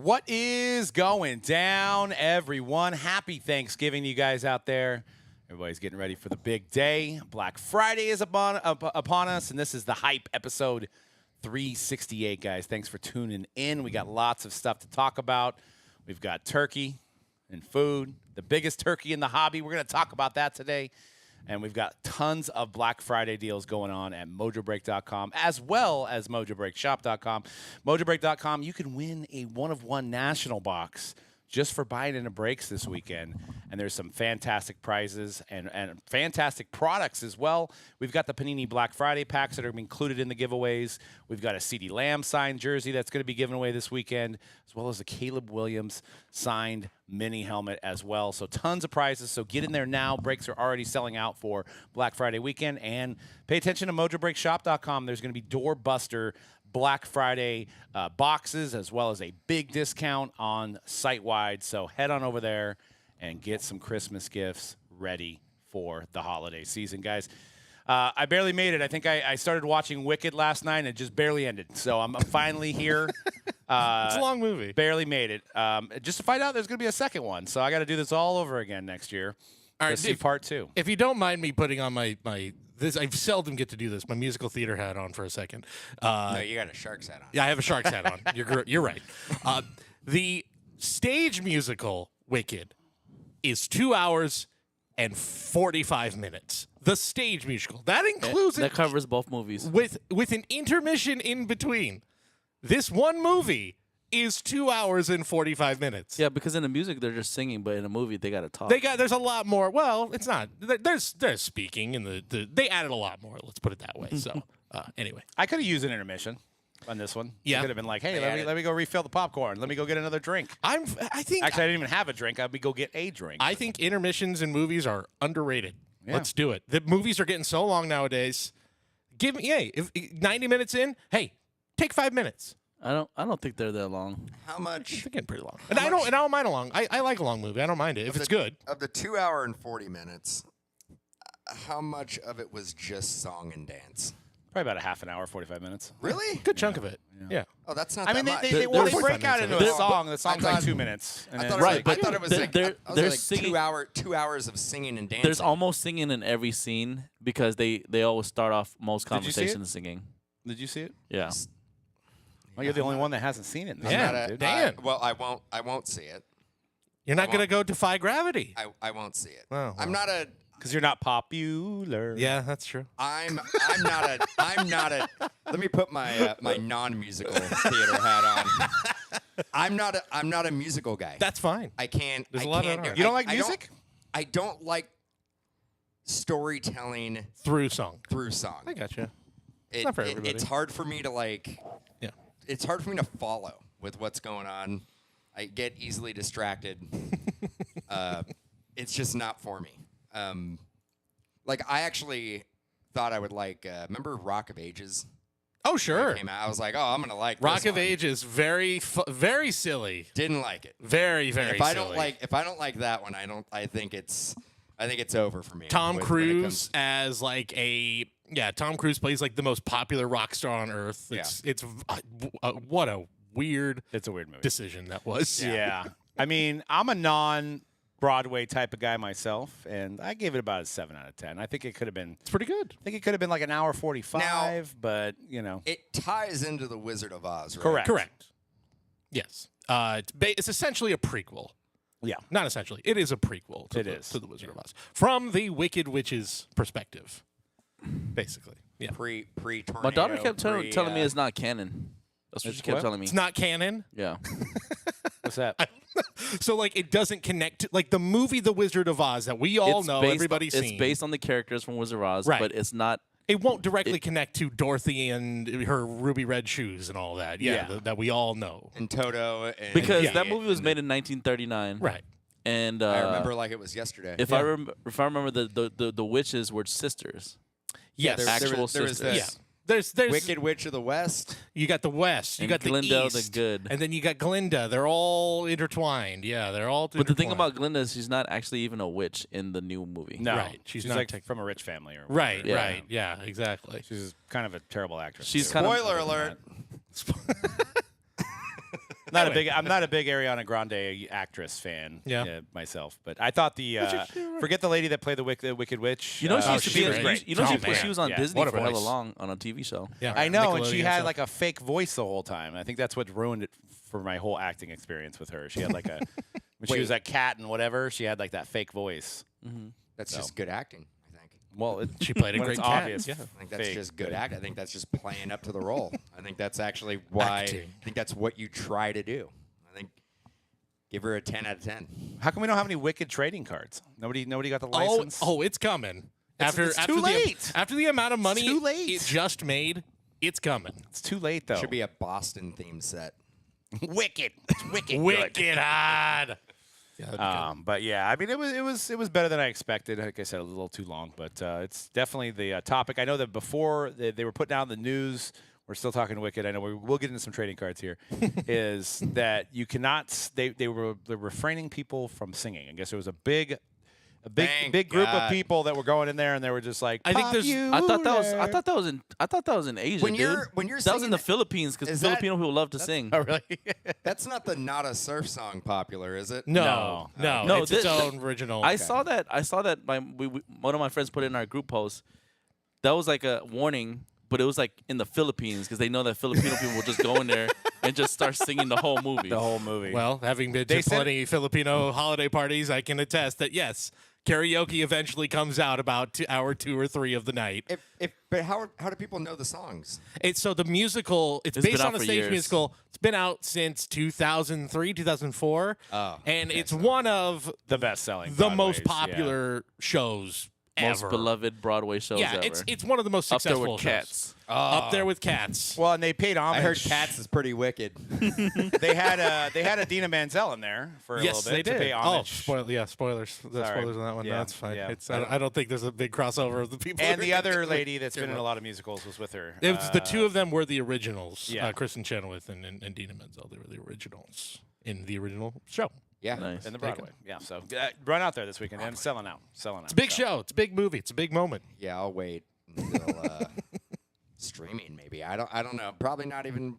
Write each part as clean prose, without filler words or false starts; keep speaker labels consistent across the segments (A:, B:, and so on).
A: What is going down, everyone? Happy Thanksgiving to you guys out there. Everybody's getting ready for the big day. Black Friday is upon us, and this is the Hype episode 368, guys. Thanks for tuning in. We got lots of stuff to talk about. We've got turkey and food, the biggest turkey in the hobby. We're going to talk about that today. And we've got tons of Black Friday deals going on at Mojobreak.com as well as MojobreakShop.com. Mojobreak.com, you can win a one-of-one national box just for buying into breaks this weekend. And there's some fantastic prizes and fantastic products as well. We've got the Panini Black Friday packs that are included in the giveaways. We've got a CeeDee Lamb signed jersey that's going to be given away this weekend, as well as a Caleb Williams signed mini helmet as well. So tons of prizes. So get in there now. Breaks are already selling out for Black Friday weekend. And pay attention to MojobreakShop.com. There's going to be doorbuster Black Friday boxes, as well as a big discount on site-wide. So head on over there and get some Christmas gifts ready for the holiday season, guys. I barely made it. I think I started watching Wicked last night, and it just barely ended. So I'm finally here.
B: It's a long movie.
A: Barely made it. Just to find out there's going to be a second one. So I got to do this all over again next year.
B: All right,
A: see part 2.
B: If you don't mind me putting on my I seldom get to do this, my musical theater hat on for a second.
C: No, you got a Sharks hat on.
B: Yeah, I have a Sharks hat on. You're right. The stage musical Wicked is 2 hours and 45 minutes. The stage musical. That includes
D: that covers both movies.
B: With an intermission in between. This one movie is 2 hours and 45 minutes.
D: Yeah, because in the music they're just singing, but in a movie they got to talk.
B: There's a lot more. Well, it's not. There's speaking and they added a lot more. Let's put it that way. So anyway,
A: I could have used an intermission on this one.
B: Yeah,
A: could have been like, hey, let me go refill the popcorn. Let me go get another drink.
B: I think
A: actually I didn't even have a drink. I'd go get a drink.
B: I think intermissions in movies are underrated.
A: Yeah.
B: Let's do it. The movies are getting so long nowadays. Give me if 90 minutes in. Hey, take 5 minutes.
D: I don't think they're that long.
C: How much?
B: They're getting pretty long. And I don't mind a long. I like a long movie. I don't mind it if it's good.
C: Of the 2 hour and 40 minutes, how much of it was just song and dance?
A: Probably about a half an hour, 45 minutes.
C: Really?
B: Good chunk of it. Yeah.
C: Oh, that's not.
A: I mean,
C: that much.
A: they break out into a
D: minutes.
A: song. The song's like 2 minutes.
C: I thought,
D: Right,
C: I thought it was like
D: singing,
C: 2 hours of singing and dancing.
D: There's almost singing in every scene because they always start off most conversations singing.
A: Did you see it?
D: Yeah.
A: Well, you're the only one that hasn't seen it.
B: Dan.
C: Well, I won't see it.
B: You're not gonna go defy gravity.
C: I won't see it.
B: Oh,
C: I'm not a.
A: Because you're not popular.
B: Yeah, that's true.
C: I'm not a. Let me put my my non-musical theater hat on. I'm not a musical guy.
B: That's fine.
C: I can't.
B: There's
C: I
B: a lot
C: can't
B: of
C: do
B: art.
C: it.
A: You don't like music?
C: I don't like storytelling
B: Through song.
C: through song.
B: I gotcha.
C: It,
B: not for everybody.
C: It's hard for me to like.
B: Yeah.
C: It's hard for me to follow with what's going on. I get easily distracted. It's just not for me. Like I actually thought I would like. Remember Rock of Ages?
B: Oh sure.
C: Came out. I was like, oh, I'm gonna like
B: Rock
C: this
B: of
C: one.
B: Ages, very silly.
C: Didn't like it.
B: Very
C: If
B: silly.
C: I don't like that one, I think it's over for me.
B: Tom
C: when it
B: Cruise
C: comes-
B: as like Tom Cruise plays like the most popular rock star on earth. It's what a weird.
A: It's a weird movie.
B: Decision that was.
A: Yeah. I mean, I'm a non-Broadway type of guy myself, and I gave it about a 7 out of 10. I think it could have been.
B: It's pretty good.
A: I think it could have been like an hour 45,
C: Now,
A: but you know.
C: It ties into the Wizard of Oz, right?
A: Correct.
B: Yes. It's essentially a prequel.
A: Yeah.
B: Not essentially. It is a prequel to the Wizard of Oz from the Wicked Witch's perspective. Basically. Yeah.
C: Pre-tornado.
D: My daughter kept telling me it's not canon. That's what
A: It's
D: she kept
A: what?
D: telling me.
B: It's not canon.
D: Yeah.
A: What's that?
B: So like it doesn't connect to like the movie The Wizard of Oz that we all know, everybody's seen.
D: It's based on the characters from Wizard of Oz,
B: Right.
D: but it's not.
B: It won't directly connect to Dorothy and her ruby red shoes and all that. Yeah. That we all know.
C: And Toto. And
D: Because
B: Yeah.
D: that movie was made in 1939.
B: Right.
D: And
C: I remember like it was yesterday.
D: if I remember, the witches were sisters.
B: Yes.
C: there
D: actual
C: was
D: sisters.
C: this
B: Yeah. There's
C: Wicked Witch of the West.
B: You got the West, you
D: And
B: got the
D: Glinda the
B: East,
D: Good.
B: and then you got Glinda. They're all intertwined. Yeah, they're all.
D: But the thing about Glinda is she's not actually even a witch in the new movie.
A: No.
B: Right. She's not
A: like from a rich family. Or
B: right,
D: Yeah.
B: right, yeah, exactly.
A: She's kind of a terrible actress.
D: She's
A: too.
D: kind of
C: Spoiler alert.
A: I'm not a big Ariana Grande actress fan. Myself, but I thought forget the lady that played the Wicked Witch.
D: You know she used to be.
A: was great.
D: You know she was on Disney
B: What a
D: for hella
B: voice.
D: long on a TV show.
B: Yeah,
A: I know, and she
B: Nickelodeon
A: had
B: stuff.
A: like a fake voice the whole time. I think that's what ruined it for my whole acting experience with her. She had like a when she was a cat and whatever. She had like that fake voice.
C: That's just good acting, I think.
A: Well,
B: She played a
A: when
B: great
A: it's
B: cat.
A: obvious.
B: Yeah.
C: I think that's
A: Fake,
C: just good
A: but-
C: acting. I think that's just playing up to the role. I think that's actually why.
B: Acting.
C: I think that's what you try to do. I think give her a 10 out of 10.
A: How come we don't have any Wicked trading cards? Nobody got the
B: Oh,
A: license.
B: it's coming.
A: It's too
B: the,
A: late.
B: After the amount of money
A: too late.
B: it just made, it's coming.
A: It's too late though.
C: Should be a Boston theme set.
A: Wicked. It's wicked. good.
B: Wicked hard.
A: But yeah, I mean, it was better than I expected. Like I said, a little too long, but it's definitely the topic. I know that before they were putting out in the news. We're still talking Wicked. I know we'll get into some trading cards here. Is that you cannot? They were refraining people from singing. I guess there was a big
C: Thank
A: group
C: God.
A: of people that were going in there, and they were just like,
B: I think there's-
D: I thought that was in Asia,
C: When
D: dude.
C: you're
D: that was in
C: singing
D: the
C: it-
D: Philippines because
C: is that-
D: Filipino people love to sing.
A: Oh, really?
C: That's not the Not a Surf song popular, is it?
B: No.
D: No,
B: It's its
D: this-
B: own original.
D: I saw that. One of my friends put it in our group post. That was like a warning, but it was like in the Philippines because they know that Filipino people will just go in there and just start singing the whole movie.
A: The whole movie.
B: Well, having been
A: They
B: to
A: said-
B: plenty Filipino holiday parties, I can attest that yes, karaoke eventually comes out about hour 2 or 3 of the night.
C: But how do people know the songs?
B: So the musical, it's
D: It's been
B: based
D: out
B: on a
D: for
B: stage
D: years.
B: musical. It's been out since 2003, 2004.
C: Oh,
B: and
C: okay,
B: it's
C: so-
B: one of
A: the best-selling,
B: the most
A: Broadways, yeah.
B: popular shows
D: Most
B: ever.
D: beloved Broadway shows
B: Yeah,
D: ever.
B: it's one of the most
D: up there
B: successful
D: with
B: shows.
D: Cats.
B: Up there with Cats.
A: Well, and they paid homage.
C: I heard Cats is pretty wicked.
A: They had Adina Menzel in there for a
B: Yes,
A: little bit
B: they
A: to
B: did.
A: pay
B: Oh,
A: homage.
B: spoilers. The
A: Sorry.
B: spoilers on that one.
A: Yeah,
B: No, that's fine.
A: yeah.
B: I don't think there's a big crossover of the people.
A: And
B: that
A: the
B: are
A: other
B: in it.
A: lady that's been in a lot of musicals was with her.
B: It was the two of them were the originals.
A: Yeah.
B: Kristen Chenoweth and Dina Menzel. They were the originals in the original show.
C: Yeah.
D: Nice.
A: in the Broadway. Yeah, so run out there this weekend. I'm selling out.
B: It's a big show. It's a big movie. It's a big moment.
C: Yeah, I'll wait until streaming. Maybe I don't know. Probably not even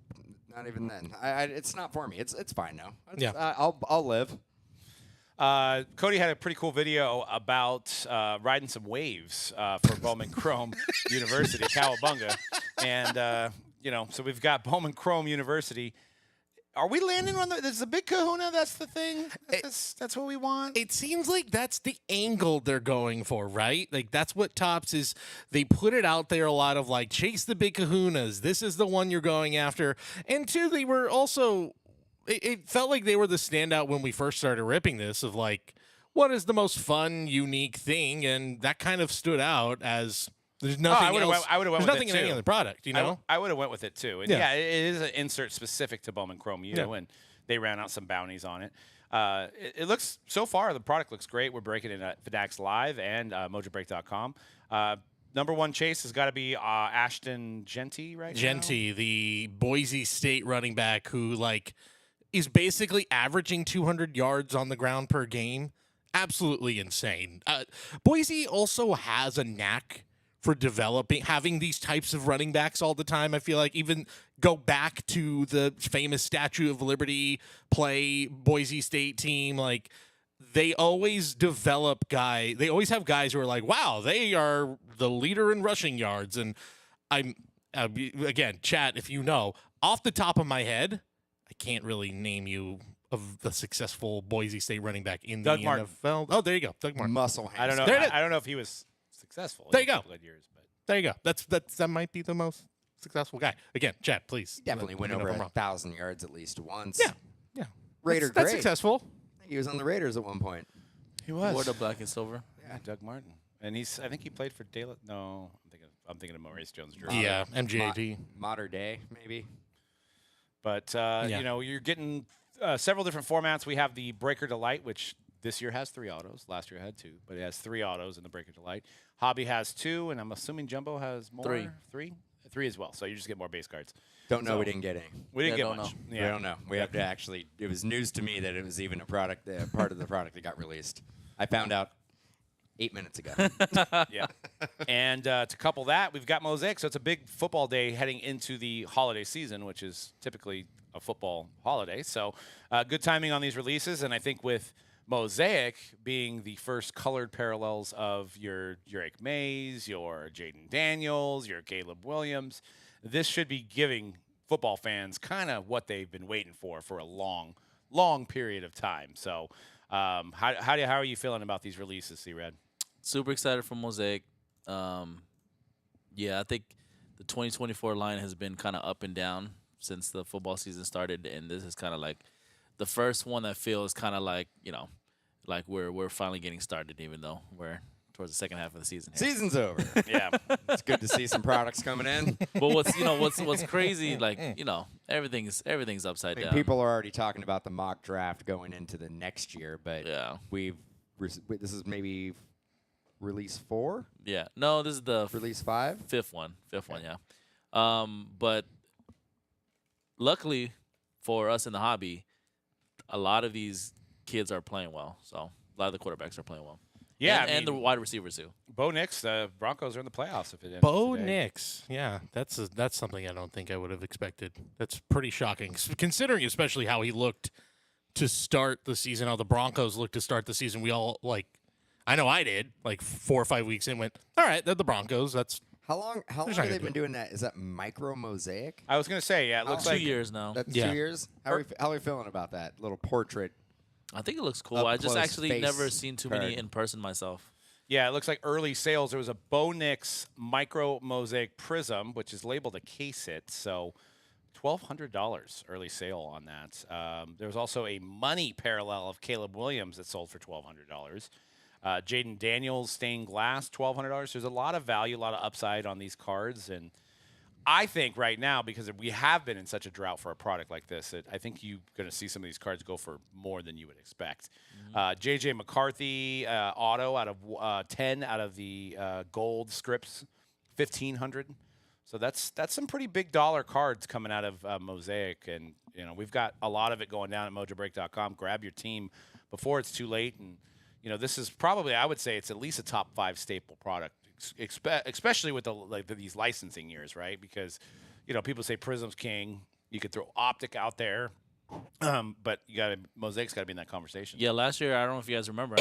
C: then. It's not for me. It's fine now.
B: Yeah.
C: I'll live.
A: Cody had a pretty cool video about riding some waves for Bowman Chrome University, Cowabunga. And, so we've got Bowman Chrome University. Are we landing on there's a big kahuna? That's the thing? That's what we want?
B: It seems like that's the angle they're going for, right? Like that's what Topps is. They put it out there a lot of like chase the big kahunas. This is the one you're going after. And two, they were also. It felt like they were the standout when we first started ripping this of like, what is the most fun, unique thing? And that kind of stood out as there's nothing else.
A: I would've went
B: there's
A: with
B: nothing
A: it
B: in any
A: too.
B: other product, you know?
A: I would have went with it too. And
B: Yeah.
A: it is an insert specific to Bowman Chrome U, and they ran out some bounties on it. It looks, so far, the product looks great. We're breaking it at Fanatics Live and Mojobreak.com. Number one chase has got to be Ashton Genty, right?
B: Genty, the Boise State running back who like is basically averaging 200 yards on the ground per game. Absolutely insane. Boise also has a knack for having these types of running backs all the time. I feel like even go back to the famous Statue of Liberty play Boise State team, like they always develop they always have guys who are like, wow, they are the leader in rushing yards. And I'm, again, chat, if you know, off the top of my head, I can't really name you of the successful Boise State running back in
A: Doug
B: the
A: Martin.
B: NFL. Oh, there you go. Doug Martin.
C: Muscle.
A: I don't know.
B: There it is.
A: I don't know if he was successful.
B: There
A: in
B: you
A: a
B: go.
A: couple of years, but
B: There you go. That might be the most successful guy. Again, chat, please.
C: Definitely
B: let
C: went
B: me know
C: over
B: if I'm wrong.
C: 1,000 yards at least once.
B: Yeah.
C: Raider
B: That's
C: great.
B: successful.
C: He was on the Raiders at one point.
A: he was.
D: Or the black and silver.
A: Yeah, Doug Martin, and I think he played for Dale. No, I'm thinking of Maurice Jones-Drew.
B: Yeah, MJD.
C: Modern day, maybe.
A: But you're getting several different formats. We have the Breaker Delight, which this year has 3 autos. Last year had 2, but it has 3 autos in the Breaker Delight. Hobby has 2, and I'm assuming Jumbo has more.
D: 3.
A: 3 as well. So you just get more base cards.
C: Don't know.
A: So-
C: We didn't get any.
A: We didn't
D: Yeah,
A: get
D: don't
A: much.
D: know.
C: We don't know. We have to actually. It was news to me that it was even a product, part of the product that got released. I found out 8 minutes ago.
A: Yeah. And to couple that, we've got Mosaic. So it's a big football day heading into the holiday season, which is typically a football holiday. So good timing on these releases. And I think with Mosaic being the first colored parallels of your Drake Mays, your Jaden Daniels, your Caleb Williams, this should be giving football fans kind of what they've been waiting for a long, long period of time. So how are you feeling about these releases, CRad?
D: Super excited for Mosaic. Yeah, I think the 2024 line has been kind of up and down since the football season started, and this is kind of like the first one that feels kind of like, like we're finally getting started, even though we're towards the second half of the season here.
C: Season's over.
A: Yeah.
C: It's good to see some products coming in.
D: But what's crazy, like, everything's upside down.
C: People are already talking about the mock draft going into the next year, but
D: Yeah.
C: this is maybe release 4,
D: Yeah. No, this is the
C: release 5.
D: fifth one, yeah. But luckily for us in the hobby, a lot of these kids are playing well. So a lot of the quarterbacks are playing well.
A: Yeah.
D: And the wide receivers too.
A: Bo Nix, the Broncos are in the playoffs if it ends
B: Bo
A: today.
B: Nix. Yeah, that's something I don't think I would have expected. That's pretty shocking, considering especially how he looked to start the season, how the Broncos looked to start the season. We all, I know I did, 4 or 5 weeks in, went, all right, they're the Broncos. That's
C: How long
B: not
C: have
B: gonna
C: they
B: do
C: been
B: it.
C: doing that? Is that micro mosaic?
A: I was going to say, yeah, it looks
D: 2
A: like
D: years now.
C: That's
B: Yeah.
C: 2 years? How are we feeling about that little portrait?
D: I think it looks cool.
C: Up
D: I just
C: close
D: actually
C: face
D: never seen too many
C: card.
D: in person myself.
A: Yeah, it looks like early sales. There was a Bo Nix micro mosaic prism, which is labeled a K-sit. So $1,200 early sale on that. There was also a money parallel of Caleb Williams that sold for $1,200. Jaden Daniels stained glass, $1,200. There's a lot of value, a lot of upside on these cards. And I think right now, because we have been in such a drought for a product like this, I think you're going to see some of these cards go for more than you would expect. J.J. McCarthy auto out of 10 out of the gold scripts, $1,500. So that's some pretty big dollar cards coming out of Mosaic. And, we've got a lot of it going down at Mojobreak.com. Grab your team before it's too late. And, this is probably, I would say it's at least a top 5 staple product. Especially with these licensing years, right? Because, people say Prism's king. You could throw Optic out there, but Mosaic's got to be in that conversation.
D: Yeah, last year, I don't know if you guys remember,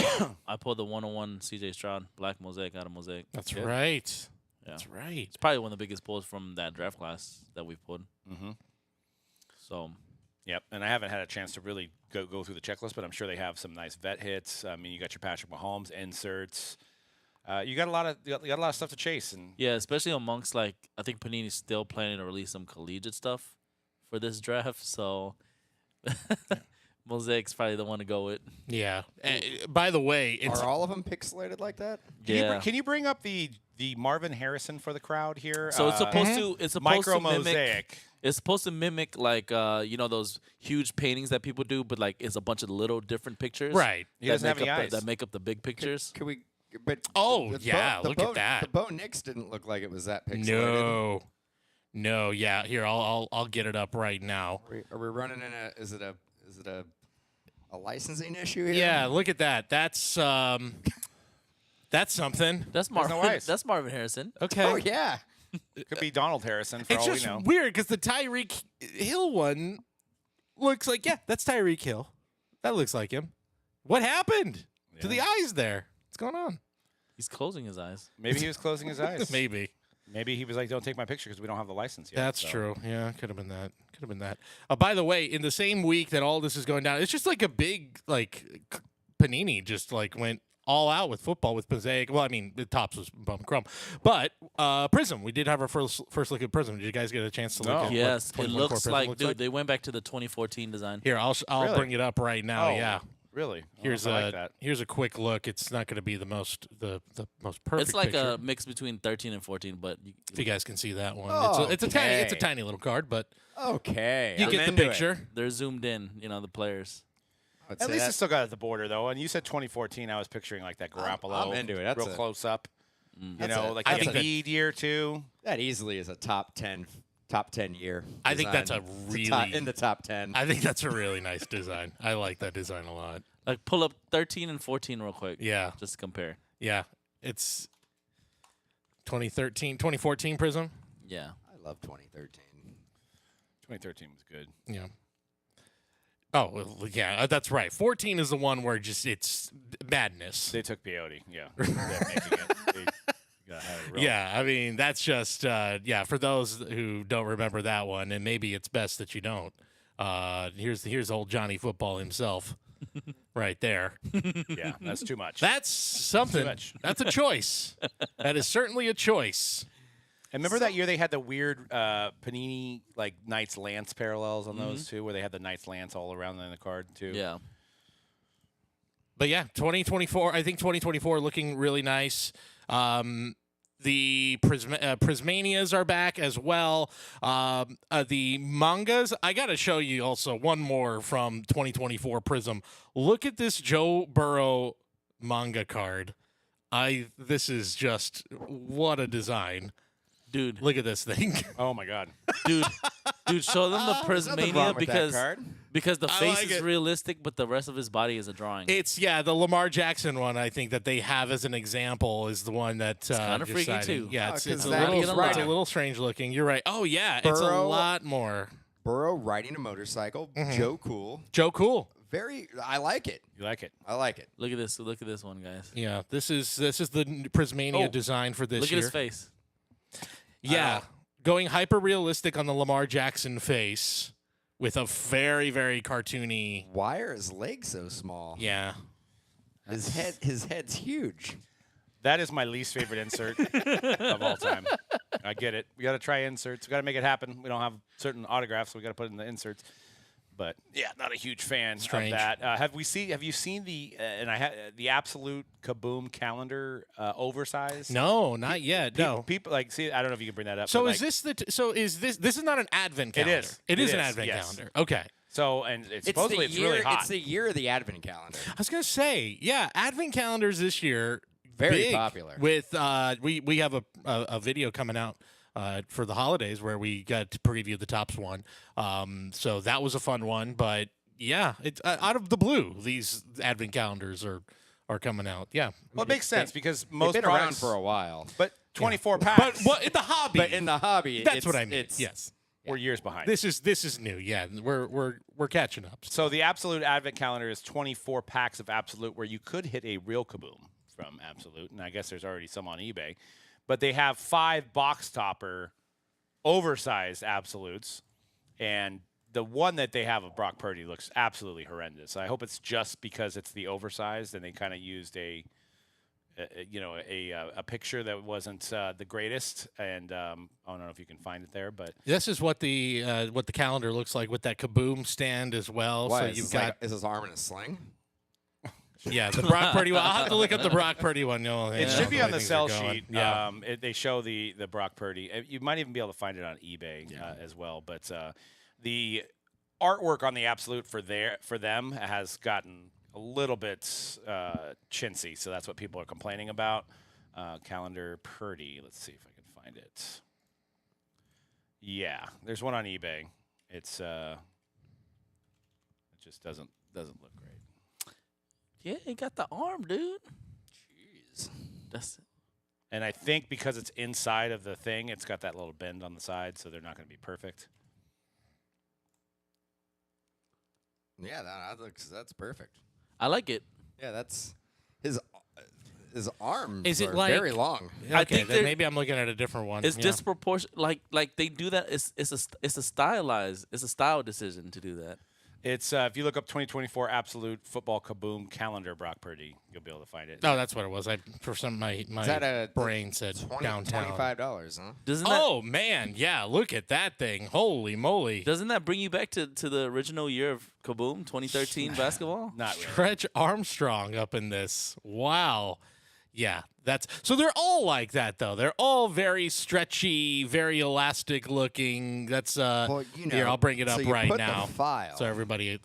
D: I pulled the 101 CJ Stroud Black Mosaic out of Mosaic.
B: That's
A: Good.
B: right.
D: Yeah.
B: That's right.
D: It's probably one of the biggest pulls from that draft class that we've pulled.
A: Mm-hmm.
D: So,
A: Yep, and I haven't had a chance to really go through the checklist, but I'm sure they have some nice vet hits. I mean, you got your Patrick Mahomes inserts. You got a lot of stuff to chase, and
D: yeah, especially amongst, I think Panini's still planning to release some collegiate stuff for this draft. So, Mosaic's probably the one to go with.
B: Yeah. By the way, it's
C: Are all of them pixelated like that?
A: Can you bring up the Marvin Harrison for the crowd here?
D: So it's supposed
A: micro
D: to mimic.
A: mosaic.
D: It's supposed to mimic those huge paintings that people do, but it's a bunch of little different pictures.
B: right.
A: He doesn't have
D: make
A: any
D: up
A: eyes.
D: that make up the big pictures.
C: Could we? But
B: Oh,
C: the
B: yeah, look at that.
C: The Bo Nix didn't look like it was that pixelated.
B: No. Yeah. Here, I'll get it up right now.
C: Are we running in a? Is it a licensing issue here?
B: Yeah. Look at that. That's something.
D: That's
A: no
D: Marvin.
A: eyes.
D: That's Marvin Harrison.
B: Okay.
C: Oh yeah.
A: Could be Donald Harrison for
B: It's
A: all we
B: just
A: know.
B: weird because the Tyreek Hill one looks like, that's Tyreek Hill. That looks like him. What happened to the eyes there? What's going on?
D: He's closing his eyes.
A: Maybe he was closing his eyes.
B: Maybe.
A: Maybe he was like, "Don't take my picture because we don't have the license yet."
B: That's
A: so.
B: true. Yeah, could have been that. By the way, in the same week that all this is going down, it's just like a big Panini just went all out with football with Mosaic. Well, I mean, the tops was bum crumb, but Prism. We did have our first look at Prism. Did you guys get a chance to look at?
D: Yes,
B: what
D: it
B: 2024
D: looks
B: Prism
D: like,
B: looks
D: dude, they went back to the 2014 design.
B: Here, I'll
A: Really?
B: bring it up right now.
A: Oh,
B: Yeah.
A: really?
B: Here's
A: I like that.
B: here's a quick look. It's not going to be the most perfect.
D: It's like
B: picture.
D: a mix between 13 and 14, but
B: If you guys can see that one, it's
C: Okay.
B: a tiny little card, but
C: Okay.
B: you
C: I'm
B: get the
C: into it.
B: picture.
D: they're zoomed in, the players.
C: I'd
A: At
C: say
A: least
C: that-
A: it's still got it at the border though. And you said 2014. I was picturing like that Garoppolo.
C: I'm into it. That's
A: real
C: a-
A: close up.
C: That's a-
A: Like
B: I
A: a
B: think that-
A: lead year too.
C: that easily is a top 10 year.
B: I think that's a
C: design. It's
B: really-
C: in the top 10.
B: I think that's a really nice design. I like that design a lot.
D: Pull up 13 and 14 real quick.
B: Yeah.
D: Just to compare.
B: Yeah, it's 2014 Prism.
D: Yeah.
C: I love 2013.
A: 2013 was good.
B: Yeah. Oh, well, yeah, that's right. 14 is the one where just it's madness.
A: They took peyote. Yeah. They're making it. They gotta have it real.
B: Yeah, I mean, that's just, for those who don't remember that one, and maybe it's best that you don't, here's old Johnny Football himself right there.
A: Yeah, that's too much.
B: That's something.
A: Too much.
B: That's a choice. That is certainly a choice.
A: And remember that year they had the weird Panini like Knights Lance parallels on those too, where they had the Knights Lance all around in the card too.
D: Yeah.
B: But yeah, 2024. I think 2024 looking really nice. The Prismanias are back as well. The mangas. I got to show you also one more from 2024 Prism. Look at this Joe Burrow manga card. This is just what a design.
D: Dude.
B: Look at this thing.
A: Oh my God.
D: Dude, show them the
C: Nothing wrong
D: Prismania
C: with that card.
D: because the face
B: like
D: is
B: it.
D: realistic, but the rest of his body is a drawing.
B: It's the Lamar Jackson one. I think that they have as an example is the one that
D: kinda freaky,
B: decided-
D: too.
B: Yeah,
C: Oh,
B: it's
C: 'cause
B: a
C: that
B: little,
C: is
B: it's
C: right.
B: a little strange looking. You're right. Oh yeah, it's a
C: Burrow-
B: lot more.
C: Burrow riding a motorcycle. Joe Cool.
B: Joe Cool.
C: I like it.
A: You like it?
C: I like it.
D: Look at this one, guys.
B: Yeah, this is the Prismania
D: Oh,
B: design for this
D: Look
B: year.
D: at his face.
B: Yeah, going hyper realistic on the Lamar Jackson face with a very very cartoony.
C: Why are his legs so small?
B: Yeah.
C: His head's huge.
A: That is my least favorite insert of all time. I get it. We got to try inserts. We got to make it happen. We don't have certain autographs, so we got to put it in the inserts. But yeah, not a huge fan
B: Strange.
A: of that. Have you seen the the absolute Kaboom calendar oversized?
B: No, not yet. No.
A: People I don't know if you can bring that up.
B: So
A: but,
B: is this this is not an advent
A: It
B: calendar?
A: is.
B: It is an
A: is,
B: advent
A: yes.
B: calendar. Okay.
A: So and supposedly it's really hot.
C: It's the year of the Advent calendar.
B: I was gonna say, yeah, advent calendars this year
C: Very
B: big
C: popular.
B: With we have a video coming out for the holidays where we got to preview the Tops one. So that was a fun one, but yeah, it's out of the blue. These advent calendars are coming out. Yeah,
A: Well, it makes sense because
C: They've
A: most
C: been around
A: products,
C: for a while.
A: but 24 packs.
B: but what in the hobby?
C: But in the hobby,
B: that's
C: it's,
B: what I mean.
C: It's,
B: Yes,
A: we're years behind.
B: this is new. Yeah, we're catching up.
A: So the Absolute Advent Calendar is 24 packs of Absolute where you could hit a real Kaboom from Absolute, and I guess there's already some on eBay. But they have 5 box topper oversized Absolutes, and the one that they have of Brock Purdy looks absolutely horrendous. I hope it's just because it's the oversized, and they kind of used a picture that wasn't the greatest. And I don't know if you can find it there, but
B: This is what the calendar looks like with that Kaboom stand as well.
C: Why,
B: so
C: is
B: you've
C: this
B: got
C: like, is his arm in a sling?
B: yeah the Brock Purdy one. I'll have to look up the Brock Purdy one. No,
A: it should be on the sell
B: going.
A: sheet.
B: Yeah.
A: They show the Brock Purdy. You might even be able to find it on eBay as well. But the artwork on the Absolute for them has gotten a little bit chintzy, so that's what people are complaining about. Calendar Purdy. Let's see if I can find it. Yeah, there's one on eBay. It just doesn't look great.
D: Yeah, he got the arm, dude.
C: Jeez.
D: That's
A: And I think because it's inside of the thing, it's got that little bend on the side, so they're not going to be perfect.
C: Yeah, that's perfect.
D: I like it.
C: Yeah, that's his arms.
B: Is it
C: are
B: like-
C: very long?
D: I
B: Okay,
D: think
B: then
D: they're-
B: maybe I'm looking at a different one.
D: It's
B: Yeah.
D: disproportionate. Like they do that. It's a style decision to do that.
A: It's if you look up 2024 Absolute Football Kaboom Calendar Brock Purdy, you'll be able to find it.
B: Oh, that's what it was. For some my
C: Is that a
B: brain said downtown.
C: $25, huh?
D: Doesn't that
B: Oh man, yeah! Look at that thing! Holy moly!
D: doesn't that bring you back to the original year of Kaboom 2013 basketball?
A: Not really.
B: Stretch Armstrong up in this. Wow. Yeah, that's so they're all like that though. They're all very stretchy, very elastic looking. That's
C: Well,
B: here, I'll bring it
C: so
B: up
C: you
B: right
C: put
B: now.
C: The file.
B: So everybody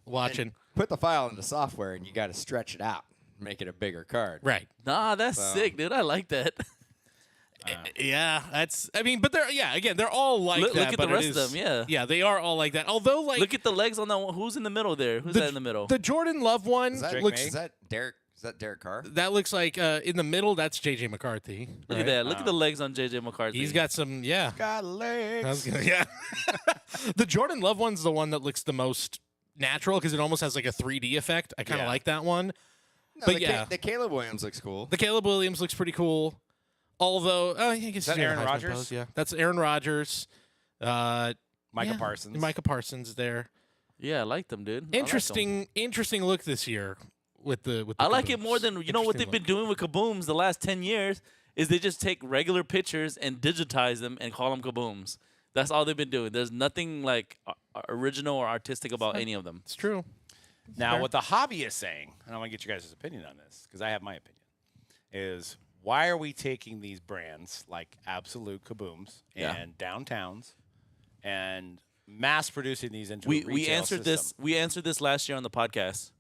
B: watching.
C: Put the file into software, and you got to stretch it out, make it a bigger card.
B: Right.
D: Nah, that's
C: So-
D: sick, dude. I like that.
B: Yeah, that's I mean, but they're all like
D: Look
B: that.
D: at
B: but
D: the
B: it
D: rest of
B: is-
D: them, yeah.
B: Yeah, they are all like that. Although like
D: Look at the legs on that one. Who's in the middle there? Who's that in the middle?
B: the Jordan Love one
C: Is that,
B: looks
C: is that Derek Is that Derek Carr?
B: That looks like in the middle. That's J.J. McCarthy.
D: Look
B: right?
D: at that. Look at the legs on J.J. McCarthy.
B: He's got some. Yeah.
A: Got legs.
B: Yeah. The Jordan Love one's the one that looks the most natural because it almost has like a 3D effect. I kind of like that one.
C: No,
B: But
C: the
B: yeah.
C: the Caleb Williams looks cool.
B: The Caleb Williams looks pretty cool. Although, I guess
A: Is that
B: he's
A: Aaron
B: Heisman
A: Rodgers?
B: Pros, yeah, that's Aaron Rodgers.
A: Micah
B: Yeah,
A: Parsons.
B: Micah Parsons there.
D: Yeah, I like them, dude. I like them.
B: Interesting look this year with the.
D: I like it
B: Kabooms.
D: more than what they've
B: Interesting
D: been doing with kabooms the last 10 years is they just take regular pictures and digitize them and call them kabooms. That's all they've been doing. There's nothing like original or artistic about any of them.
B: It's true.
A: Now,
B: fair.
A: what the hobby is saying, and I want to get you guys' opinion on this because I have my opinion, is why are we taking these brands like Absolute Kabooms and Downtowns and mass producing these into a
D: We
A: retail
D: answered
A: system?
D: this. We answered this last year on the podcast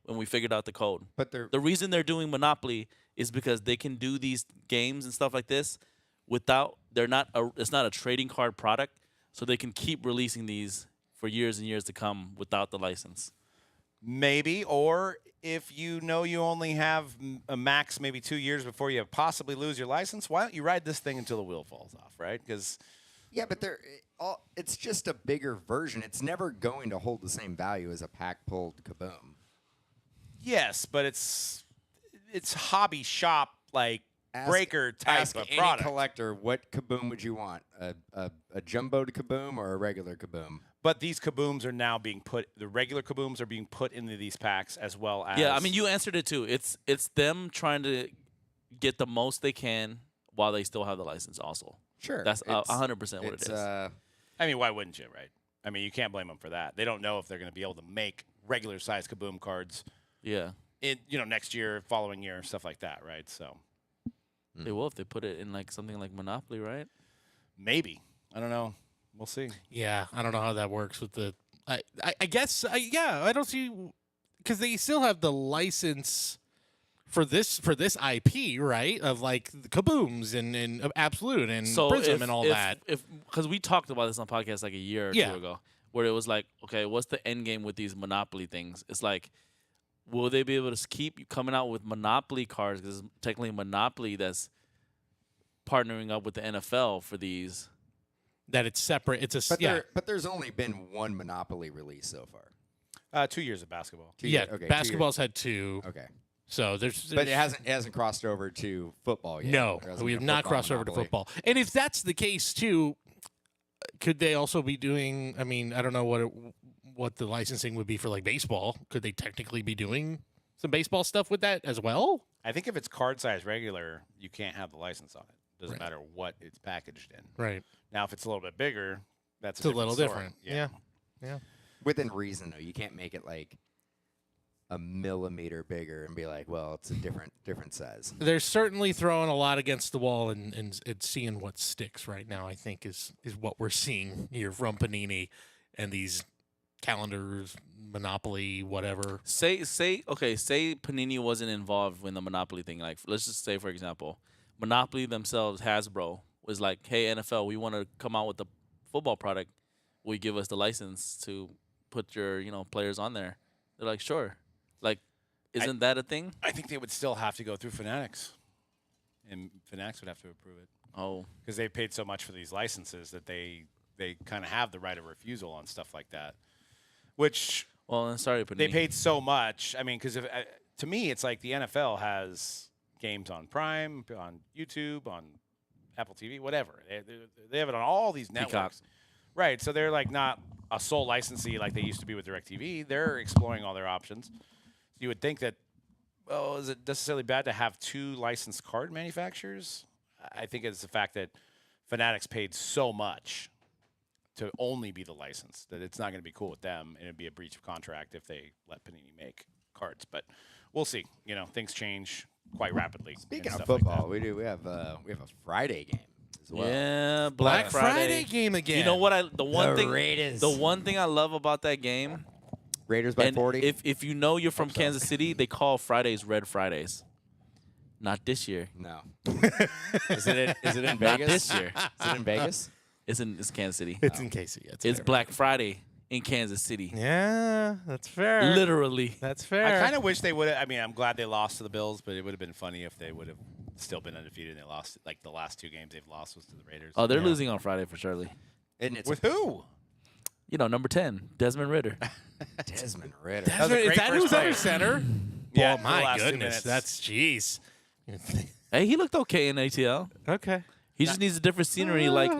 D: when we figured out the code.
C: But they're
D: The reason they're doing Monopoly is because they can do these games and stuff like this without it's not a trading card product, so they can keep releasing these for years and years to come without the license.
A: Maybe, or if you know you only have a max maybe 2 years before you possibly lose your license, why don't you ride this thing until the wheel falls off, right? Because
C: yeah, but it's just a bigger version. It's never going to hold the same value as a pack pulled Kaboom.
A: yes, but it's hobby shop like breaker type
C: Ask
A: of
C: any
A: product.
C: collector, what Kaboom would you want? A jumbo Kaboom or a regular Kaboom?
A: But these kabooms are now being the regular kabooms are being put into these packs as well as.
D: Yeah, I mean, you answered it too. It's them trying to get the most they can while they still have the license also.
C: Sure.
D: That's
C: It's- it's,100%
D: what it is.
A: I mean, why wouldn't you, right? I mean, you can't blame them for that. They don't know if they're going to be able to make regular size kaboom cards
D: Yeah.
A: next year, following year, stuff like that, right? So
D: They will if they put it in like something like Monopoly, right?
A: maybe. I don't know. We'll see.
B: Yeah, I don't know how that works with the. I guess I don't see because they still have the license for this IP, right? Of like the Kabooms and Absolute and Prism and all that.
D: Because we talked about this on podcast like a year or
B: Yeah.
D: two ago, where it was like, okay, what's the end game with these Monopoly things? It's like, will they be able to keep coming out with Monopoly cards? Because technically Monopoly that's partnering up with the NFL for these.
B: That it's separate. It's a
C: But there's only been one Monopoly release so far.
A: 2 years of basketball.
C: 2
B: yeah.
C: years. Okay, 2 years.
B: Basketball's had two,
C: Okay.
B: so there's
C: But it hasn't crossed over to football yet.
B: no.
C: There hasn't
B: We
C: been
B: have
C: a
B: not
C: football
B: crossed over to
C: Monopoly.
B: football. And if that's the case too, could they also be doing? I mean, I don't know what the licensing would be for like baseball. Could they technically be doing some baseball stuff with that as well?
A: I think if it's card size regular, you can't have the license on it. Doesn't
B: Right.
A: matter what it's packaged in.
B: Right.
A: Now, if it's a little bit bigger, that's
B: It's a little
A: story.
B: different. Yeah.
C: Within reason, though, you can't make it like a millimeter bigger and be like, well, it's a different size.
B: They're certainly throwing a lot against the wall and seeing what sticks right now, I think, is what we're seeing here from Panini and these calendars, Monopoly, whatever.
D: Say Panini wasn't involved in the Monopoly thing. Like, let's just say, for example, Monopoly themselves, Hasbro, was like, hey, NFL, we want to come out with a football product. Will you give us the license to put your, players on there? They're like, sure. Like, isn't that a thing?
A: I think they would still have to go through Fanatics. And Fanatics would have to approve it.
D: Oh.
A: Because they paid so much for these licenses that they kind of have the right of refusal on stuff like that. Which
D: Well, sorry, Panini.
A: they paid so much. I mean, because to me, it's like the NFL has games on Prime, on YouTube, on Apple TV, whatever. They have it on all these networks. Right, so they're like not a sole licensee like they used to be with DirecTV. They're exploring all their options. So you would think that, well, is it necessarily bad to have two licensed card manufacturers? I think it's the fact that Fanatics paid so much to only be the license that it's not going to be cool with them, and it'd be a breach of contract if they let Panini make cards. But we'll see. Things change quite rapidly.
C: Speaking
A: and
C: of
A: stuff like
C: football,
A: that.
C: we have a Friday game as well.
D: Yeah,
B: Black
D: Black
B: Friday game again.
D: You know what? The one
C: Raiders.
D: thing I love about that game,
C: Raiders by
D: and
C: 40.
D: if you know you're from Kansas City, they call Fridays Red Fridays. Not this year.
C: No. Is it in Vegas?
D: Not this year.
C: Is it in Vegas?
D: It's Kansas City.
B: It's in Casey.
D: It's Black Friday in Kansas City.
B: Yeah, that's fair.
D: Literally.
B: That's fair.
A: I kind of wish they would have. I mean, I'm glad they lost to the Bills, but it would have been funny if they would have still been undefeated and they lost. Like the last 2 games they've lost was to the Raiders.
D: Oh, they're losing on Friday for Shirley.
C: And it's
A: With who?
D: You know, number 10, Desmond Ritter.
C: Desmond Ritter.
A: That was a
B: Is
A: great
B: that
A: first
B: who's under
A: play.
B: center?
A: Yeah,
B: Oh,
A: for the
B: my
A: last 2
B: goodness.
A: minutes.
B: That's jeez.
D: Hey, he looked okay in ATL.
B: Okay.
D: He just needs a different scenery like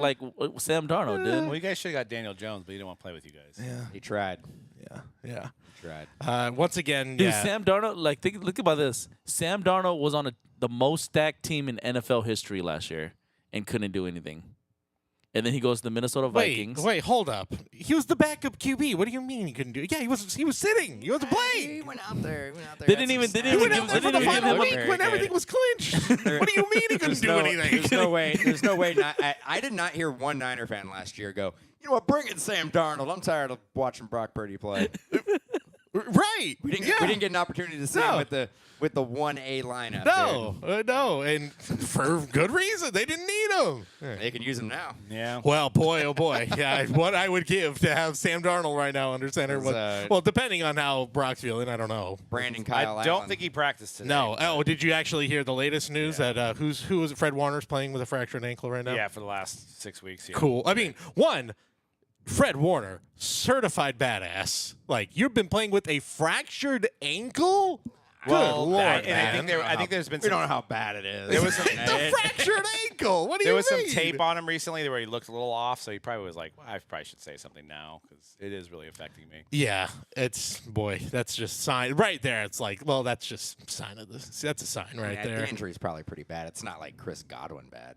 D: Sam Darnold did.
A: Well, you guys should have got Daniel Jones, but he didn't want to play with you guys.
B: Yeah.
C: He tried.
B: Yeah.
C: He tried.
B: Once again,
D: Dude,
B: yeah.
D: Sam Darnold, like, look about this. Sam Darnold was on the most stacked team in NFL history last year and couldn't do anything. And then he goes to the Minnesota Vikings.
B: Wait, hold up. He was the backup QB. What do you mean he couldn't do it? Yeah, he was sitting. He wasn't
C: He
B: playing.
C: went out there.
D: They didn't even
B: He went out there for the
D: They didn't even
B: final
D: give him
B: week
D: a-
B: when everything was clinched. What do you mean he couldn't do anything?
C: There's no way. There's no way. I did not hear one Niner fan last year go, you know what, bring in Sam Darnold. I'm tired of watching Brock Purdy play.
B: Right.
C: We didn't get an opportunity to see him with the 1A lineup.
B: No, and for good reason. They didn't need him.
C: dude. They can use him now.
A: Yeah.
B: Well, boy, oh boy. Yeah, what I would give to have Sam Darnold right now under center. Well, depending on how Brock's feeling, I don't know.
C: Brandon Kyle
A: I don't
C: Allen.
A: think he practiced today.
B: No. Oh, did you actually hear the latest news that who was it? Fred Warner's playing with a fractured ankle right now?
A: Yeah, for the last 6 weeks. Yeah.
B: Cool. I mean, Fred Warner, certified badass. Like, you've been playing with a fractured ankle?
A: Well,
B: Good Lord,
A: I
B: man.
A: think there's been
C: We don't know
A: some,
C: how bad it is.
A: there was some,
B: The fractured ankle. What do
A: there
B: you
A: was some
B: mean?
A: tape on him recently where he looked a little off, so he probably was like, well, I probably should say something now because it is really affecting me.
B: Yeah, that's just sign right there. It's like, well, that's just sign of this. That's a sign right
C: Yeah,
B: there.
C: the injury's probably pretty bad. It's not like Chris Godwin bad.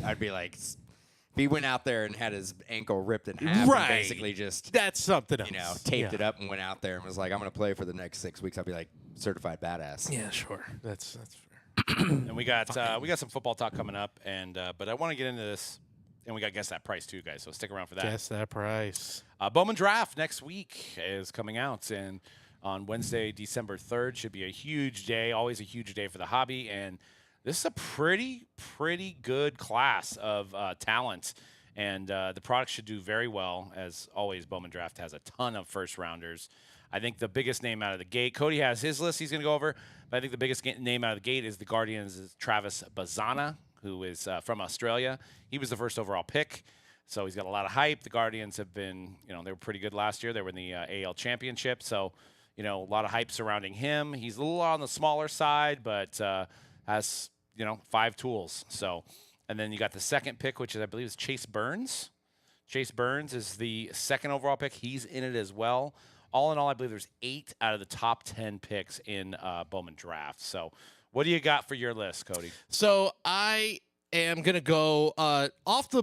C: I'd be like, if he went out there and had his ankle ripped in half,
B: Right.
C: and basically just
B: That's something else.
C: taped it up and went out there and was like, I'm going to play for the next 6 weeks. I'd be like, certified badass.
B: Yeah, sure. That's fair.
A: And we got some football talk coming up, and but I want to get into this, and we got Guess That Price too, guys. So stick around for that.
B: Guess that price.
A: Bowman Draft next week is coming out, and on Wednesday, December 3rd, should be a huge day. Always a huge day for the hobby, and this is a pretty good class of talent, and the product should do very well. As always, Bowman Draft has a ton of first rounders. I think the biggest name out of the gate, Cody has his list he's going to go over, but I think the biggest name out of the gate is the Guardians' Travis Bazana, who is from Australia. He was the first overall pick, so he's got a lot of hype. The Guardians have been, they were pretty good last year. They were in the AL Championship, so, a lot of hype surrounding him. He's a little on the smaller side, but has, 5 tools. So, and then you got the second pick, which is, I believe, is Chase Burns. Chase Burns is the second overall pick. He's in it as well. All in all, I believe there's 8 out of the top 10 picks in Bowman Draft. So what do you got for your list, Cody?
B: So I am going to go off the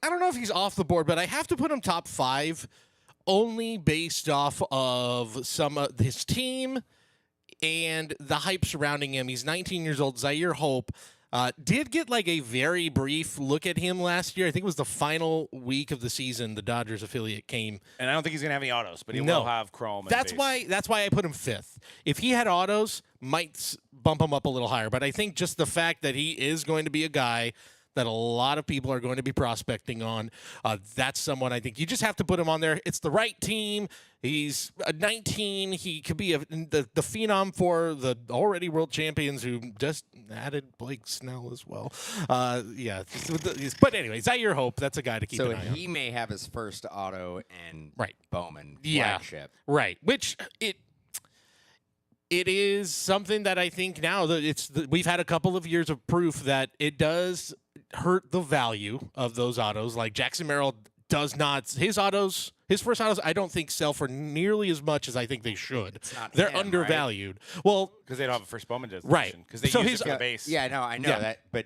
B: I don't know if he's off the board, but I have to put him top 5 only based off of some of his team and the hype surrounding him. He's 19 years old. Zaire Hope did get like a very brief look at him last year. I think it was the final week of the season. The Dodgers affiliate came.
A: And I don't think he's going to have any autos, but he
B: No.
A: will have chrome. And
B: That's
A: base.
B: why I put him 5th. If he had autos, might bump him up a little higher. But I think just the fact that he is going to be a guy that a lot of people are going to be prospecting on, that's someone I think you just have to put him on there. It's the right team. He's 19. He could be the phenom for the already world champions who just added Blake Snell as well. Yeah. But anyway, Zaire Hope, that's a guy to keep
C: So
B: an eye on.
C: he may have his first auto and
B: Right.
C: Bowman
B: Yeah.
C: flagship.
B: Right, which it is something that I think now that we've had a couple of years of proof that it does hurt the value of those autos. Like Jackson Merrill does not, his first autos, I don't think sell for nearly as much as I think they should.
C: not
B: They're
C: him, right?
B: undervalued. Well,
A: Because they don't have a first Bowman designation.
B: Right.
A: Because they
B: So
A: use
B: his-
A: it for the base.
C: Yeah, no, I know
B: Yeah.
C: that, but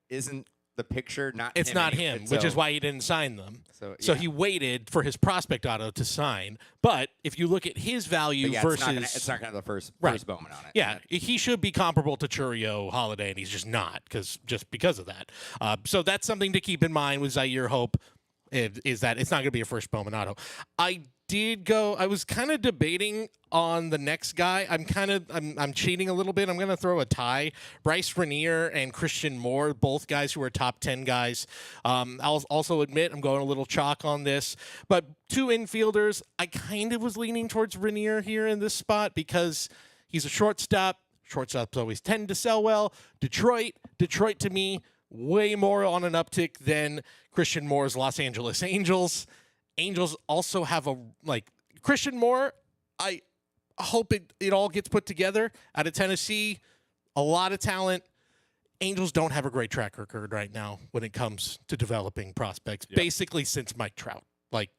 C: isn't the picture not?
B: it's
C: him
B: not
C: any-
B: him,
C: so-
B: which is why he didn't sign them.
C: So,
B: So
C: yeah.
B: he waited for his prospect auto to sign. But if you look at his value
C: But yeah,
B: versus
C: it's not gonna have the first
B: Right.
C: Bowman on it.
B: Yeah, he should be comparable to Churio Holiday, and he's just not because of that. So that's something to keep in mind with Zaire Hope, is that it's not going to be a first Bowman auto. I was kind of debating on the next guy. I'm cheating a little bit. I'm going to throw a tie. Bryce Renier and Christian Moore, both guys who are top 10 guys. I'll also admit I'm going a little chalk on this. But two infielders, I kind of was leaning towards Renier here in this spot because he's a shortstop. Shortstops always tend to sell well. Detroit to me, way more on an uptick than Christian Moore's Los Angeles Angels. Angels also have Christian Moore. I hope it all gets put together out of Tennessee. A lot of talent. Angels don't have a great track record right now when it comes to developing prospects. Yep. Basically, since Mike Trout. Like,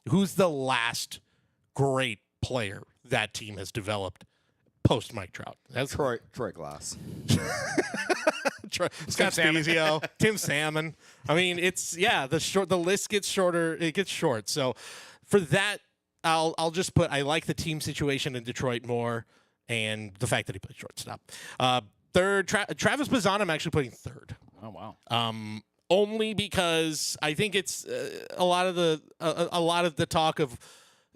B: who's the last great player that team has developed post Mike Trout? That's
C: Troy Glass.
B: Scott Spezio, Tim Salmon. I mean, the list gets shorter. It gets short. So for that, I'll just put I like the team situation in Detroit more, and the fact that he plays shortstop. Third, Travis Bazan, I'm actually putting third.
A: Oh wow.
B: Only because I think it's a lot of the talk of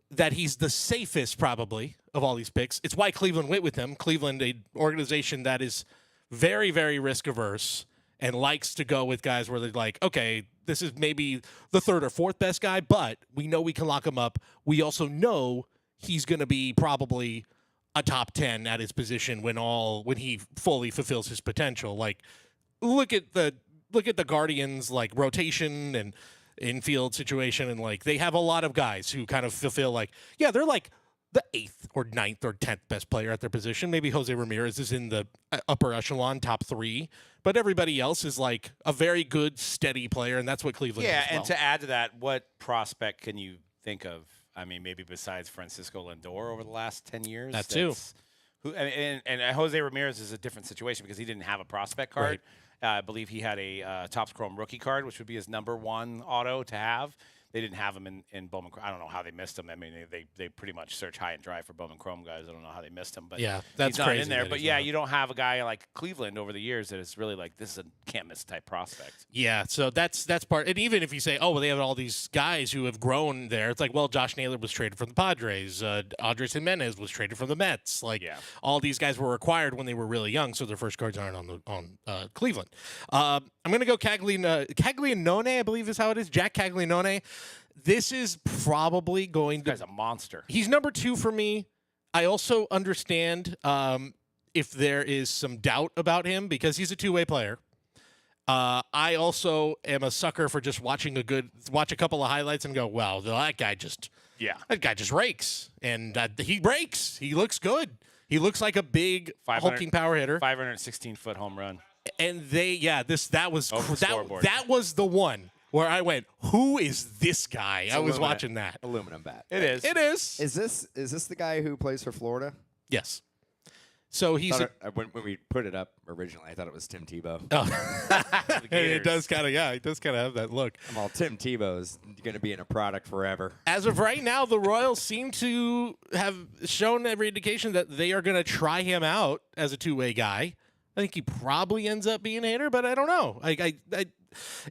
B: that he's the safest probably of all these picks. It's why Cleveland went with him. Cleveland, an organization that is very, very risk averse and likes to go with guys where they're like, okay, this is maybe the third or fourth best guy, but we know we can lock him up. We also know he's going to be probably a top 10 at his position when he fully fulfills his potential. Like, look at the Guardians, like rotation and infield situation, and like they have a lot of guys who kind of fulfill they're like the 8th or 9th or 10th best player at their position. Maybe Jose Ramirez is in the upper echelon, top 3, but everybody else is like a very good, steady player, and that's what Cleveland is.
A: Yeah, and to add to that, what prospect can you think of? I mean, maybe besides Francisco Lindor over the last 10 years?
B: That too.
A: And Jose Ramirez is a different situation because he didn't have a prospect card. Right. I believe he had a Topps Chrome rookie card, which would be his number 1 auto to have. They didn't have him in Bowman. I don't know how they missed him. I mean, they pretty much search high and dry for Bowman Chrome guys. I don't know how they missed him, but
B: yeah, that's
A: he's not
B: crazy
A: in there. But yeah,
B: not.
A: you don't have a guy like Cleveland over the years that is really like this is a can't miss type prospect.
B: Yeah, so that's part. And even if you say, oh, well, they have all these guys who have grown there, it's like, well, Josh Naylor was traded from the Padres. Andres Jimenez was traded from the Mets. Like, all these guys were acquired when they were really young, so their first cards aren't on Cleveland. I'm going to go Caglianone, I believe is how it is. Jack Caglianone. This is probably going to...
A: This guy's a monster.
B: He's number 2 for me. I also understand if there is some doubt about him because he's a two-way player. I also am a sucker for just watch a couple of highlights and go, wow, that guy just rakes. And he breaks. He looks good. He looks like a big hulking power hitter.
A: 516-foot home run.
B: And that was the one where I went, who is this guy? I was watching that.
C: Aluminum bat.
A: It is.
B: It is.
C: Is this the guy who plays for Florida?
B: Yes. So he's
C: when we put it up originally, I thought it was Tim Tebow.
B: Oh. It does kind of have that look.
C: Well, Tim Tebow's going to be in a product forever.
B: As of right now, the Royals seem to have shown every indication that they are going to try him out as a two-way guy. I think he probably ends up being a hitter, but I don't know.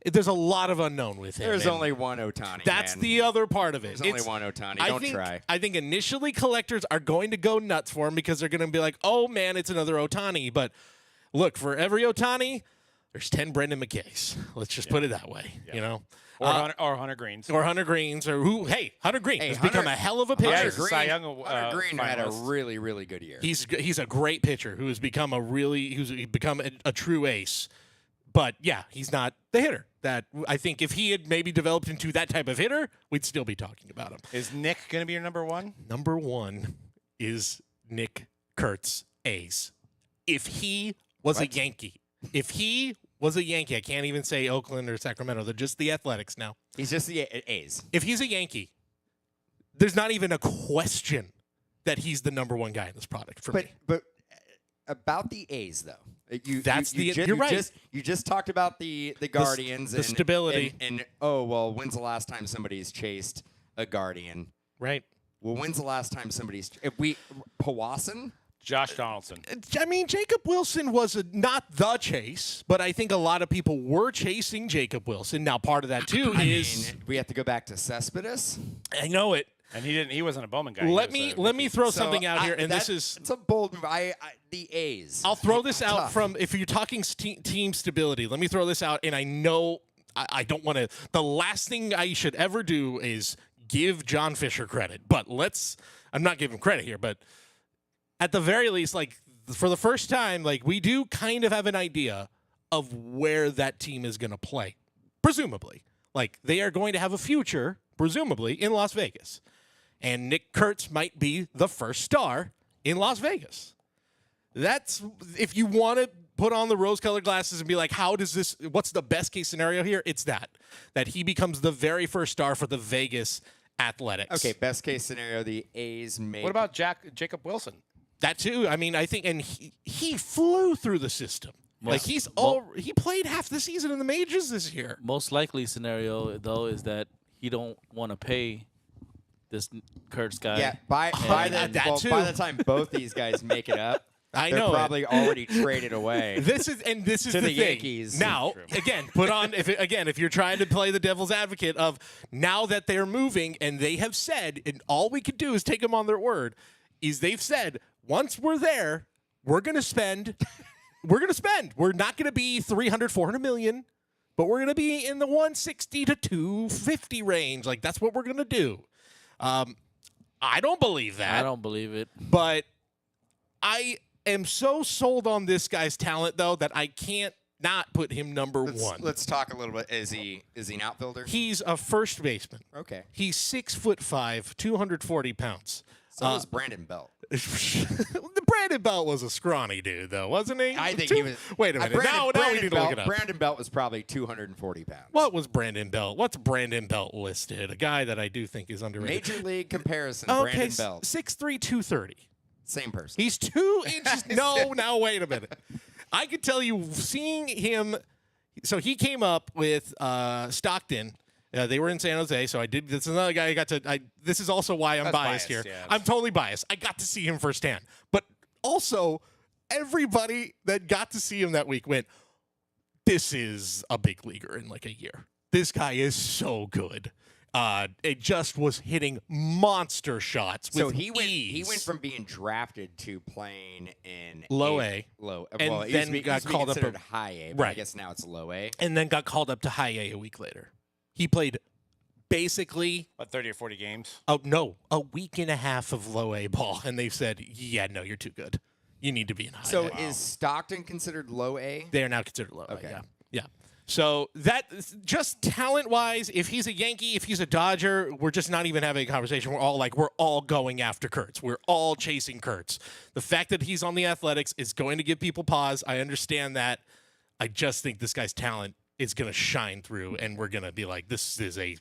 B: There's a lot of unknown with him.
C: There's only one Ohtani.
B: That's the other part of it.
C: There's only one Ohtani. Don't try.
B: I think initially collectors are going to go nuts for him because they're going to be like, oh, man, it's another Ohtani. But look, for every Ohtani, there's 10 Brendan McKays. Let's just put it that way, you know?
A: Or Hunter Greens.
B: Or Hunter Greens. Or Hunter Green has become a hell of a pitcher.
C: Hunter Green had a really, really good year.
B: He's a great pitcher who has become a true ace. But, yeah, he's not the hitter. That I think if he had maybe developed into that type of hitter, we'd still be talking about him.
A: Is Nick going to be your number 1?
B: Number 1 is Nick Kurtz, A's. If he was a Yankee, I can't even say Oakland or Sacramento. They're just the Athletics now.
C: He's just the A's.
B: If he's a Yankee, there's not even a question that he's the number 1 guy in this product for me.
C: But about the A's, though.
B: You're right.
C: You just talked about the Guardians.
B: The stability.
C: And when's the last time somebody's chased a Guardian?
B: Right.
C: Well, when's the last time somebody's... Powassan?
A: Josh Donaldson.
B: I mean, Jacob Wilson was not the chase, but I think a lot of people were chasing Jacob Wilson. Now, part of that, too, is...
C: we have to go back to Cespedes?
B: I know it.
A: And he wasn't a Bowman guy.
B: Let me throw something out here, and
C: it's a bold move. The A's.
B: I'll throw this out
C: Tough.
B: from, if you're talking team stability, let me throw this out, and I know I don't want to, the last thing I should ever do is give John Fisher credit, but I'm not giving him credit here, but at the very least, like, for the first time, like, we do kind of have an idea of where that team is going to play, presumably. Like, they are going to have a future, presumably, in Las Vegas. And Nick Kurtz might be the first star in Las Vegas. That's, if you want to put on the rose-colored glasses and be like, what's the best case scenario here? It's that he becomes the very first star for the Vegas Athletics.
C: Okay, best case scenario, the A's make.
A: What about Jacob Wilson?
B: That too. I mean, I think, and he flew through the system. Like, he played half the season in the majors this year.
D: Most likely scenario, though, is that he don't want to pay this Kurtz guy.
C: Yeah, by the time both these guys make it up,
B: I
C: they're
B: know
C: probably already traded away.
B: This is
C: to
B: the thing.
C: Yankees.
B: Now, again, if you're trying to play the devil's advocate of now that they're moving and they have said, and all we could do is take them on their word, is they've said, once we're there, we're going to spend. We're not going to be 300, 400 million, but we're going to be in the 160 to 250 range. Like, that's what we're going to do. I don't believe that.
D: I don't believe it.
B: But I am so sold on this guy's talent, though, that I can't not put him number one.
C: Let's talk a little bit. Is he an outfielder?
B: He's a first baseman.
C: Okay.
B: He's 6'5", 240 pounds.
C: So was Brandon Belt.
B: The Brandon Belt was a scrawny dude, though, wasn't he?
C: I think he was.
B: Wait a minute. Now we need to look it up.
C: Brandon Belt was probably 240 pounds.
B: What was Brandon Belt? What's Brandon Belt listed? A guy that I do think is underrated.
C: Major league comparison,
B: Okay,
C: Brandon Belt.
B: 6'3", 230.
C: Same person.
B: He's 2 inches. No, now wait a minute. I could tell you, seeing him. So he came up with Stockton. They were in San Jose, so I did. This is another guy I got to. This is also why I'm biased here.
A: Yeah.
B: I'm totally biased. I got to see him firsthand, but also everybody that got to see him that week went, "This is a big leaguer in like a year. This guy is so good." It just was hitting monster shots.
C: So
B: with
C: he
B: ease.
C: went from being drafted to playing in
B: Low A.
C: And
B: And
C: he
B: then
C: used
B: got
C: to be
B: called up
C: considered
B: a-
C: high A, but I
B: Right.
C: guess now it's low A.
B: and then got called up to high A week later. He played basically
A: What, 30 or 40 games?
B: a week and a half of low A ball, and they've said, yeah, no, you're too good. You need to be in high
C: So
B: A.
C: is Stockton considered low A?
B: They are now considered low
C: Okay.
B: A, yeah. So that, just talent-wise, if he's a Yankee, if he's a Dodger, we're just not even having a conversation. We're all going after Kurtz. We're all chasing Kurtz. The fact that he's on the Athletics is going to give people pause. I understand that. I just think this guy's talent is going to shine through, and we're going to be like, he's a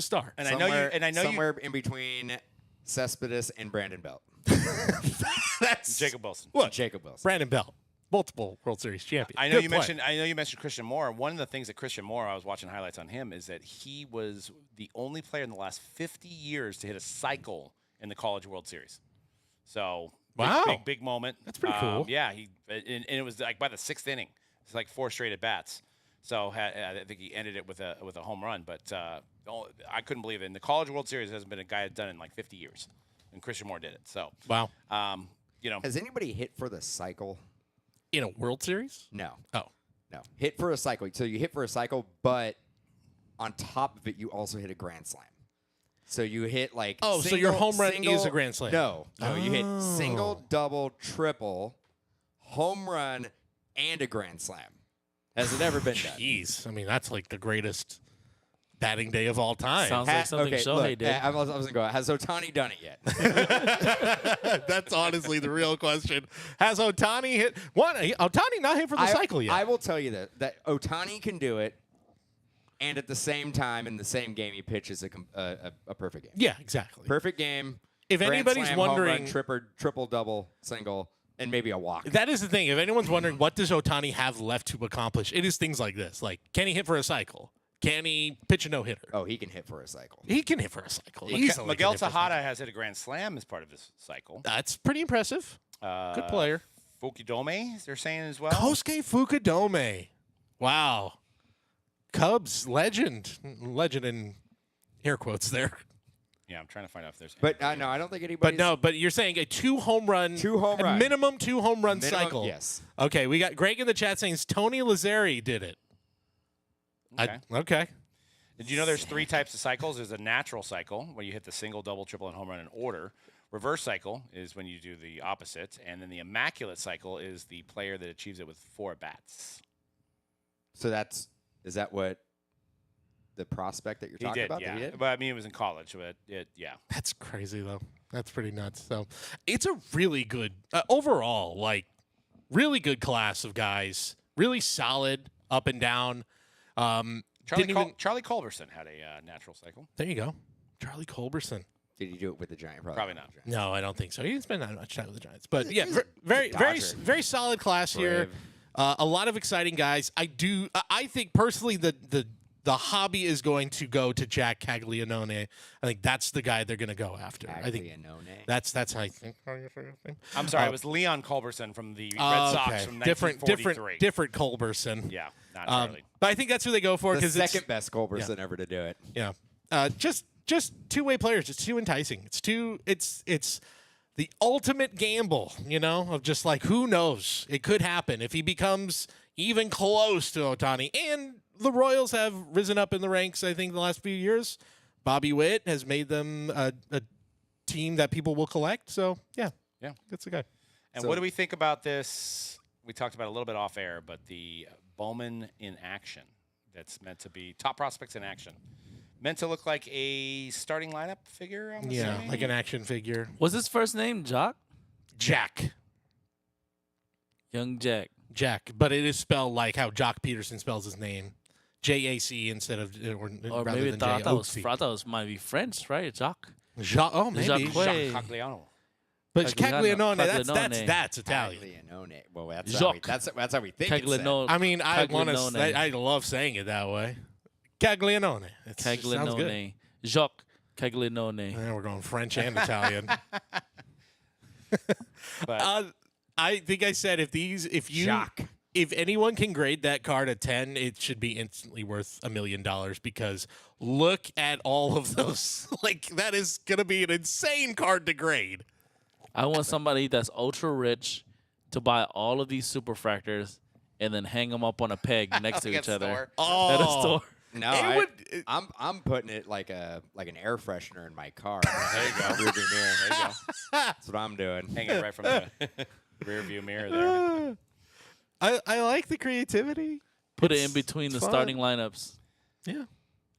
B: star.
A: And
C: Somewhere-
A: I know
C: somewhere in between Cespedes and Brandon Belt.
B: That's
A: Jacob Wilson.
B: Look,
C: Jacob Wilson.
B: Brandon Belt, multiple World Series champion.
A: I know
B: Good
A: you
B: player.
A: mentioned. I know you mentioned Christian Moore. One of the things that Christian Moore, I was watching highlights on him, is that he was the only player in the last 50 years to hit a cycle in the College World Series. So
B: Wow.
A: big moment.
B: That's pretty cool.
A: Yeah, and it was like by the 6th inning. It's like 4 straight at bats. So I think he ended it with a home run. But I couldn't believe it. In the College World Series, hasn't been a guy done in like 50 years, and Christian Moore did it. So
B: Wow.
C: Has anybody hit for the cycle?
B: In a World Series?
C: No.
B: Oh.
C: No. Hit for a cycle. So you hit for a cycle, but on top of it, you also hit a grand slam. So you hit like
B: So your home run is a grand slam.
C: No. You hit single, double, triple, home run, and a grand slam. Has it ever been done?
B: Jeez. I mean, that's like the greatest batting day of all time.
D: Sounds like something Shohei did.
C: I was going to go, has Ohtani done it yet?
B: That's honestly the real question. Has Ohtani hit one? Ohtani not hit for the cycle yet.
C: I will tell you that Ohtani can do it, and at the same time, in the same game, he pitches a perfect game.
B: Yeah, exactly.
C: Perfect game.
B: If
C: grand
B: anybody's
C: slam, home
B: wondering,
C: run, triple, double, single, and maybe a walk.
B: that is the thing. If anyone's wondering, what does Ohtani have left to accomplish? It is things like this. Like, can he hit for a cycle? Can he pitch a no-hitter?
C: Oh, he can hit for a cycle.
B: He can hit for a cycle. Easily
A: Miguel
B: can hit for a cycle.
A: Tejada has hit a grand slam as part of his cycle.
B: That's pretty impressive. Good player.
A: Fukudome, they're saying as well.
B: Kosuke Fukudome. Wow. Cubs legend. Legend in air quotes there.
A: Yeah, I'm trying to find out if there's.
C: But no, I don't think anybody.
B: But you're saying a 2 home run, minimum 2 home run cycle.
C: Yes.
B: Okay, we got Greg in the chat saying Tony Lazzari did it.
A: Okay.
B: Okay.
A: Did you know there's 3 types of cycles? There's a natural cycle where you hit the single, double, triple, and home run in order. Reverse cycle is when you do the opposite, and then the immaculate cycle is the player that achieves it with 4 at-bats.
C: So is that what the prospect that you're talking about?
A: Yeah.
C: That he did?
A: But I mean, it was in college, but yeah.
B: That's crazy though. That's pretty nuts. So, it's a really good overall, like really good class of guys. Really solid up and down.
A: Charlie Culberson had a natural cycle.
B: There you go, Charlie Culberson.
C: Did he do it with the Giants?
A: Probably not.
B: No, I don't think so. He didn't spend that much time with the Giants, but yeah, very solid class here. A lot of exciting guys. I think personally the hobby is going to go to Jack Caglianone. I think that's the guy they're going to go after. I think that's how I think.
A: I'm sorry, it was Leon Culberson from the Red Sox from 1943.
B: Different Culberson.
A: Yeah, not Charlie.
B: But I think that's who they go for
C: the
B: because
C: second best Culberson ever to do it.
B: Yeah, just two-way players. It's too enticing. It's the ultimate gamble, of just like, who knows? It could happen if he becomes even close to Ohtani. And the Royals have risen up in the ranks, I think, the last few years. Bobby Witt has made them a team that people will collect. So, yeah, that's the guy.
A: And what do we think about this? We talked about it a little bit off air, but the Bowman in action that's meant to be top prospects in action. Meant to look like a starting lineup figure, I'm assuming?
B: Like an action figure.
D: Was his first name Jock?
B: Jack.
D: Young Jack.
B: Jack, but it is spelled like how Jock Peterson spells his name. J-A-C instead of
D: Or
B: rather
D: maybe
B: than
D: I thought it
B: J-O-C.
D: might be French, right? Jock.
B: Oh, maybe.
D: Jacques.
A: Jacques Cagliano.
B: But
D: Cagliano.
B: Caglianone, that's Italian.
C: Caglianone. Well, that's
D: Jacques.
C: how we think it's said.
D: Caglianone.
B: I mean,
D: Caglianone.
B: I love saying it that way. Caglianone. It sounds good.
D: Caglianone. Jacques Caglianone.
B: Yeah, we're going French and Italian.
A: But
B: I think I said if anyone can grade that card a 10, it should be instantly worth $1 million because look at all of those. Like, that is going to be an insane card to grade.
D: I want somebody that's ultra rich to buy all of these superfractors and then hang them up on a peg next to each other at a store.
C: No, I'm putting it like an air freshener in my car.
A: there you go.
C: Rearview mirror. There you go. That's what I'm doing.
A: Hang it right from the rear view mirror there.
B: I like the creativity.
D: Put it in between the starting lineups.
B: Yeah.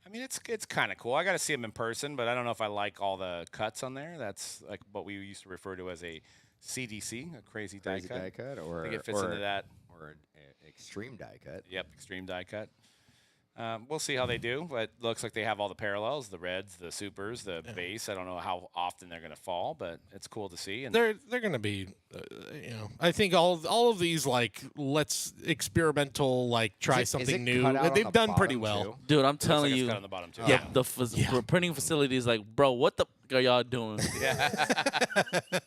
A: I mean, it's kind of cool. I got to see him in person, but I don't know if I like all the cuts on there. That's like what we used to refer to as a CDC, a crazy die cut.
C: Or
A: I think it fits into that.
C: Or an extreme die cut.
A: Yep, extreme die cut. We'll see how they do, but looks like they have all the parallels, the reds, the supers, the base. I don't know how often they're going to fall, but it's cool to see. And
B: they're going to be, I think all of these, like, let's experimental, like, try something new. They've done pretty well.
C: Too?
D: Dude, I'm telling you.
A: On the bottom too.
D: Yeah. The printing facility is like, bro, what the are y'all doing?
A: Yeah.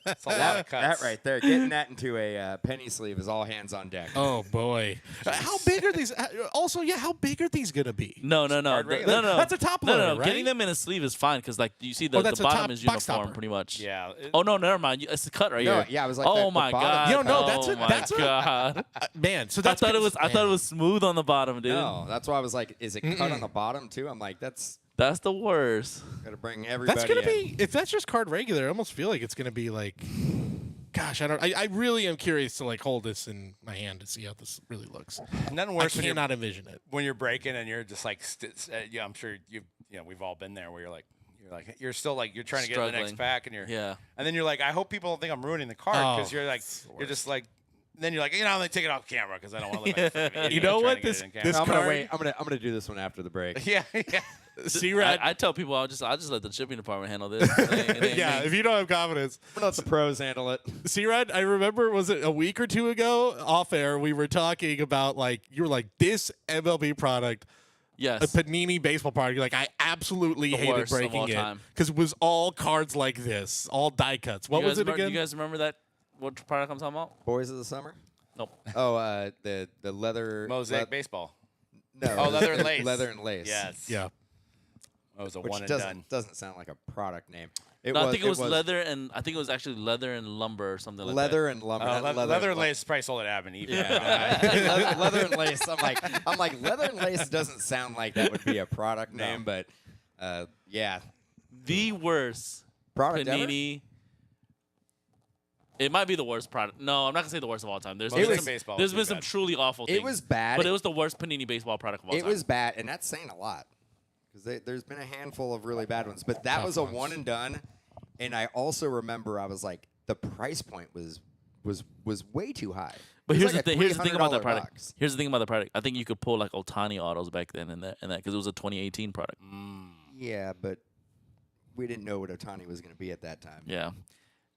A: It's a lot of cuts.
C: That right there, getting that into a penny sleeve is all hands on deck.
B: Oh, boy. How big are these? Also, how big are these going to be?
D: No.
B: That's a top loader, right?
D: Getting them in a sleeve is fine because, like, you see the bottom is uniform pretty much.
A: Yeah.
D: Oh, no, never mind. It's a cut right here.
C: Yeah, I was like,
D: oh, my God.
B: That's
D: God.
B: Man, so
D: I thought it was smooth on the bottom, dude.
C: No, that's why I was like, is it cut on the bottom, too? I'm like, that's
D: the worst.
C: got to bring everybody
B: That's going to be, if that's just card regular, I almost feel like it's going to be like, gosh, I really am curious to, like, hold this in my hand to see how this really looks.
A: Nothing worse
B: I cannot envision it.
A: When you're breaking and you're just like, I'm sure we've all been there where you're still like, you're trying to get to the next pack and and then you're like, I hope people don't think I'm ruining the card because you're like, you're just like, then you're like, I'm gonna take it off camera because I don't want to live my
B: You know what? This
C: I'm
B: card.
C: wait. I'm gonna do this one after the break.
A: Yeah.
B: CRad.
D: I tell people I'll just let the shipping department handle this.
B: Yeah, if you don't have confidence,
C: I'm gonna let the pros handle it.
B: CRad, I remember, was it a week or two ago off air? We were talking about you were like, this MLB product.
D: Yes.
B: A Panini baseball product. You're like, I absolutely hated breaking it because it was all cards like this, all die cuts. What was it again?
D: You guys remember that? What product I'm talking about?
C: Boys of the Summer?
D: Nope.
C: Oh, the leather
A: Mosaic baseball.
C: No.
A: Oh, leather and lace.
C: Leather and lace.
A: Yes.
B: Yeah.
A: Oh, it was a
C: which
A: one and
C: doesn't
A: done.
C: doesn't sound like a product name.
D: No, I think it was leather, and I think it was actually leather and lumber or something like that.
C: leather and lumber. not
A: Leather and lace is probably sold at Adam and Eve.
C: Yeah, leather and lace. I'm like leather and lace doesn't sound like that would be a product name, but yeah,
D: The worst
C: product
D: Panini. It might be the worst product. No, I'm not gonna say the worst of all time. There's
A: Most
D: been
A: of
D: some,
A: baseball
D: there's
A: was
D: been
A: pretty
D: some
A: bad.
D: truly awful things.
C: It was bad,
D: but it was the worst Panini baseball product of all time.
C: It was bad, and that's saying a lot because there's been a handful of really bad ones. But that was a one and done. And I also remember I was like, the price point was way too high.
D: But
C: It was
D: here's
C: like
D: the
C: a
D: thing. Here's the thing about that
C: $300
D: product.
C: box.
D: Here's the thing about the product. I think you could pull like Ohtani autos back then and that because it was a 2018 product.
C: Yeah, but we didn't know what Ohtani was going to be at that time.
D: Yeah,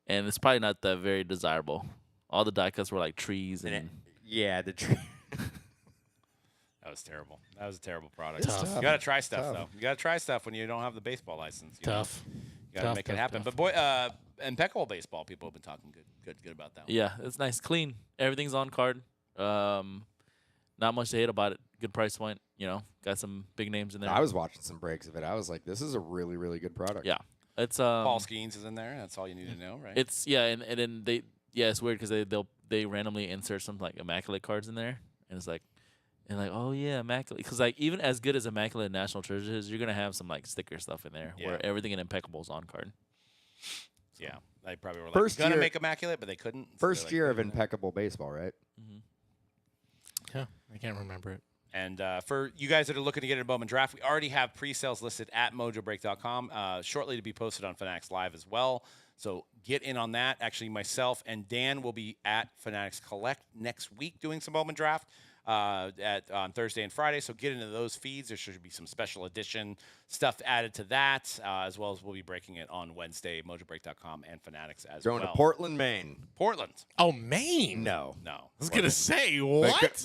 D: and it's probably not that very desirable. All the die cuts were like trees and.
C: Yeah, the tree.
A: That was terrible. That was a terrible product.
B: Tough.
A: You got to try stuff, though. You got to try stuff when you don't have the baseball license. You know?
B: Tough.
A: You got to
B: Tough,
A: make it
B: tough,
A: happen.
B: tough.
A: But boy, impeccable baseball. People have been talking good about that one.
D: Yeah, it's nice, clean. Everything's on card. Not much to hate about it. Good price point. You know, got some big names in there.
C: I was watching some breaks of it. I was like, this is a really, really good product.
D: Yeah, it's
A: Paul Skeens is in there. That's all you need to know, right?
D: It's and then it's weird because they randomly insert some like immaculate cards in there, and it's like, oh yeah, immaculate. Because like even as good as immaculate National Treasure is, you're gonna have some like sticker stuff in there where everything in impeccable is on card.
A: Yeah, they probably were like
C: First
A: gonna
C: year-
A: make immaculate, but they couldn't. So
C: First
A: they're like,
C: year of
A: "Put it in there."
C: impeccable baseball, right?
B: Yeah, I can't remember it.
A: And for you guys that are looking to get into Bowman Draft, we already have pre-sales listed at mojobreak.com, shortly to be posted on Fanatics Live as well. So get in on that. Actually, myself and Dan will be at Fanatics Collect next week doing some Bowman Draft on Thursday and Friday. So get into those feeds. There should be some special edition stuff added to that, as well as we'll be breaking it on Wednesday, mojobreak.com and Fanatics as
C: Going
A: well.
C: to Portland, Maine.
A: Portland.
B: Oh, Maine.
C: No.
A: No.
B: I was gonna say what?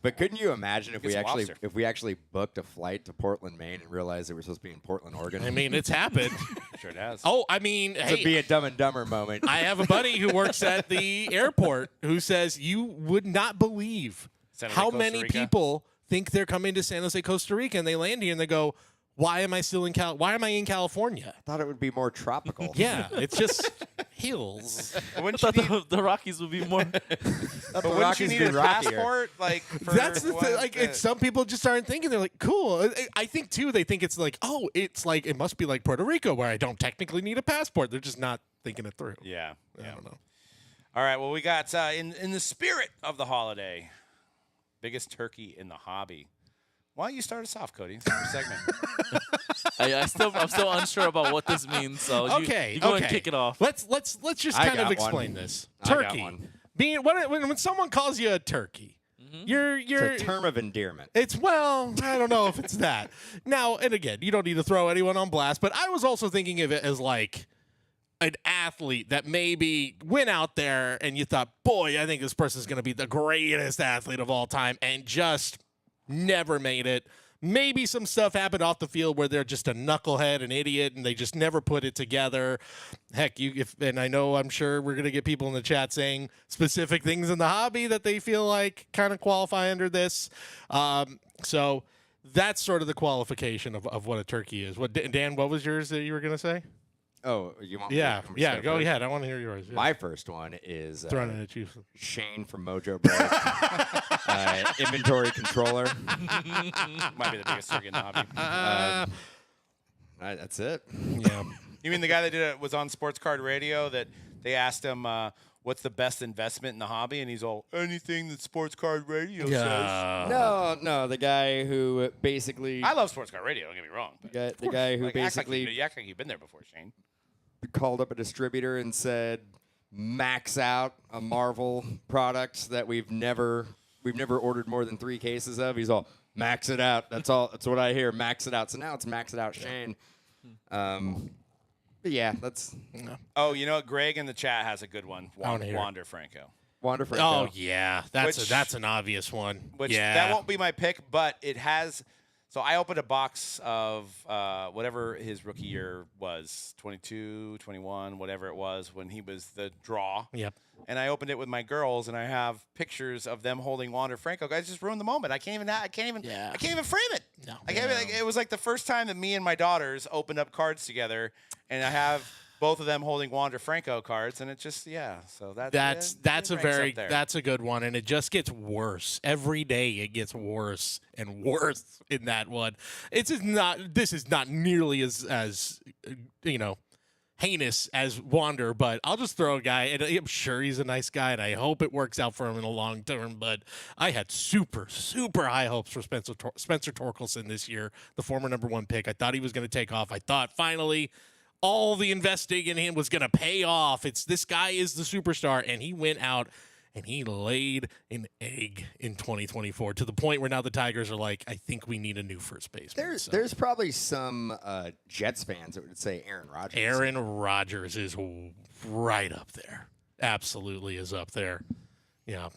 C: But couldn't you imagine if
A: Get
C: we
A: some lobster.
C: if we actually booked a flight to Portland, Maine, and realized that we're supposed to be in Portland, Oregon?
B: I mean, it's happened.
A: Sure it has.
B: Oh, I mean,
C: to be
B: hey,
C: a Dumb and Dumber moment.
B: I have a buddy who works at the airport who says you would not believe
A: San Jose,
B: how
A: Costa
B: many
A: Rica?
B: people think they're coming to San Jose, Costa Rica, and they land here and they go, "Why am I still in Why am I in California?"
C: I thought it would be more tropical.
B: Yeah, it's just hills.
A: But
D: I
A: wouldn't you
D: thought
A: need,
D: the Rockies would be more.
A: but wouldn't you need a passport? Like, for
B: That's the
A: what?
B: thing. Like, it's, some people just aren't thinking. They're like, "Cool." I think too. They think it's like, "Oh, it's like it must be like Puerto Rico, where I don't technically need a passport." They're just not thinking it through.
A: Yeah.
B: I
A: Yeah.
B: don't know.
A: All right. Well, we got in the spirit of the holiday, biggest turkey in the hobby. Why don't you start us off, Cody? It's your segment.
D: I'm still unsure about what this means. So you go ahead and kick it off.
B: Let's just
C: I
B: kind of
C: got
B: explain
C: one.
B: this.
C: I got
B: Turkey.
C: one.
B: Being when someone calls you a turkey, you're
C: It's a term of endearment.
B: It's, well, I don't know if it's that. Now, and again, you don't need to throw anyone on blast, but I was also thinking of it as like an athlete that maybe went out there and you thought, boy, I think this person's going to be the greatest athlete of all time, and just never made it. Maybe some stuff happened off the field where they're just a knucklehead, an idiot, and they just never put it together. Heck, and I know I'm sure we're going to get people in the chat saying specific things in the hobby that they feel like kind of qualify under this. So that's sort of the qualification of what a turkey is. Dan, what was yours that you were going to say?
C: Oh, you want?
B: Yeah,
C: me to
B: yeah,
C: start
B: go
C: first?
B: ahead. I want to hear yours. Yeah.
C: My first one is
B: Throwing it at you.
C: Shane from Mojobreak, inventory controller.
A: Might be the biggest turkey in the hobby.
C: That's it.
B: Yeah.
A: You mean the guy that was on Sports Card Radio that they asked him what's the best investment in the hobby, and he's all anything that Sports Card Radio says.
C: No, the guy who basically
A: I love Sports Card Radio. Don't get me wrong. But
C: the guy who
A: like,
C: basically
A: you act like you've been there before, Shane.
C: called up a distributor and said, "Max out a Marvel product that we've never ordered more than 3 cases of." He's all, "Max it out." That's all. That's what I hear. Max it out. So now it's Max it out, Shane. But yeah, that's
A: Oh, you know what? Greg in the chat has a good one.
B: wanna hear it.
A: Wander Franco.
C: wonderful.
B: Oh yeah,
A: Which-
B: that's an obvious one.
A: Which
B: yeah,
A: that won't be my pick, but it has. So I opened a box of whatever his rookie year was, 22, 21, whatever it was, when he was the draw.
B: Yep.
A: And I opened it with my girls, and I have pictures of them holding Wander Franco. Guys, just ruined the moment. I can't even frame it.
B: No.
A: It was like the first time that me and my daughters opened up cards together, and I have both of them holding Wander Franco cards, and it just So that's
B: that's a good one, and it just gets worse every day. It gets worse and worse in that one. This is not nearly as heinous as Wander, but I'll just throw a guy, and I'm sure he's a nice guy, and I hope it works out for him in the long term. But I had super, super high hopes for Spencer Torkelson this year, the former #1 pick. I thought he was going to take off. I thought finally all the investing in him was going to pay off. This guy is the superstar, and he went out and he laid an egg in 2024 to the point where now the Tigers are like, I think we need a new first baseman.
C: There's probably some Jets fans that would say Aaron Rodgers.
B: Aaron Rodgers is right up there. Absolutely is up there. Yeah.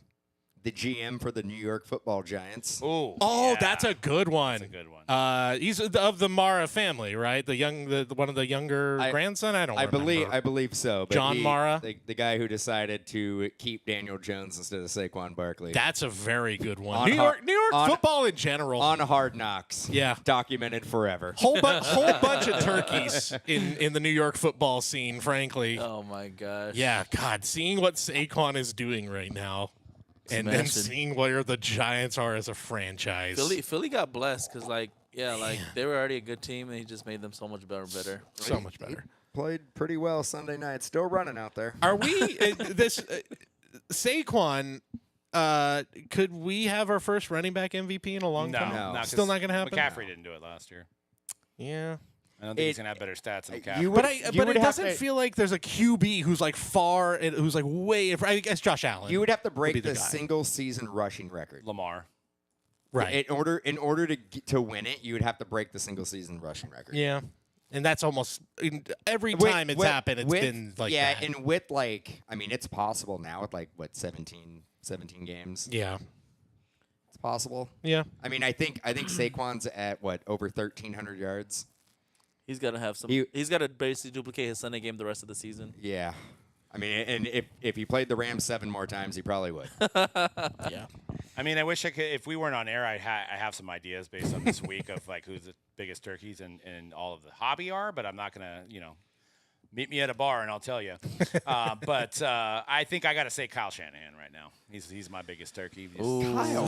C: The GM for the New York Football Giants.
A: Oh,
B: yeah. That's a good one.
A: That's a good one.
B: He's of the Mara family, right? The one of the younger grandson. I
C: believe so. But
B: John Mara,
C: the guy who decided to keep Daniel Jones instead of Saquon Barkley.
B: That's a very good one. New York football in general
C: on Hard Knocks.
B: Yeah,
C: documented forever.
B: Whole bunch of turkeys in the New York football scene. Frankly.
D: Oh my gosh.
B: Yeah, God, seeing what Saquon is doing right now. And then seeing where the Giants are as a franchise.
D: Philly got blessed because, they were already a good team, and he just made them so much better.
B: So much better.
C: He played pretty well Sunday night. Still running out there.
B: Are we Saquon? Could we have our first running back MVP in a long time?
C: No.
B: Still not going to happen.
A: McCaffrey didn't do it last year.
B: Yeah.
A: I don't think he's gonna have better stats than McCaffrey.
B: But it doesn't feel like there's a QB who's like far, who's like way. I guess Josh Allen.
C: You would have to break the single season rushing record.
A: Lamar.
B: Right.
C: In order to win it, you would have to break the single season rushing record.
B: Yeah. And that's almost every time it's happened. It's been like that.
C: Yeah, and with it's possible now with 17 games.
B: Yeah.
C: It's possible.
B: Yeah.
C: I think Saquon's at over 1,300 yards.
D: He's got to have some. He's got to basically duplicate his Sunday game the rest of the season.
C: Yeah, and if he played the Rams 7 more times, he probably would.
B: Yeah.
A: I wish I could. If we weren't on air, I have some ideas based on this week of who's the biggest turkeys in all of the hobby are. But I'm not gonna, meet me at a bar and I'll tell you. But I think I got to say Kyle Shanahan right now. He's my biggest turkey.
C: Kyle,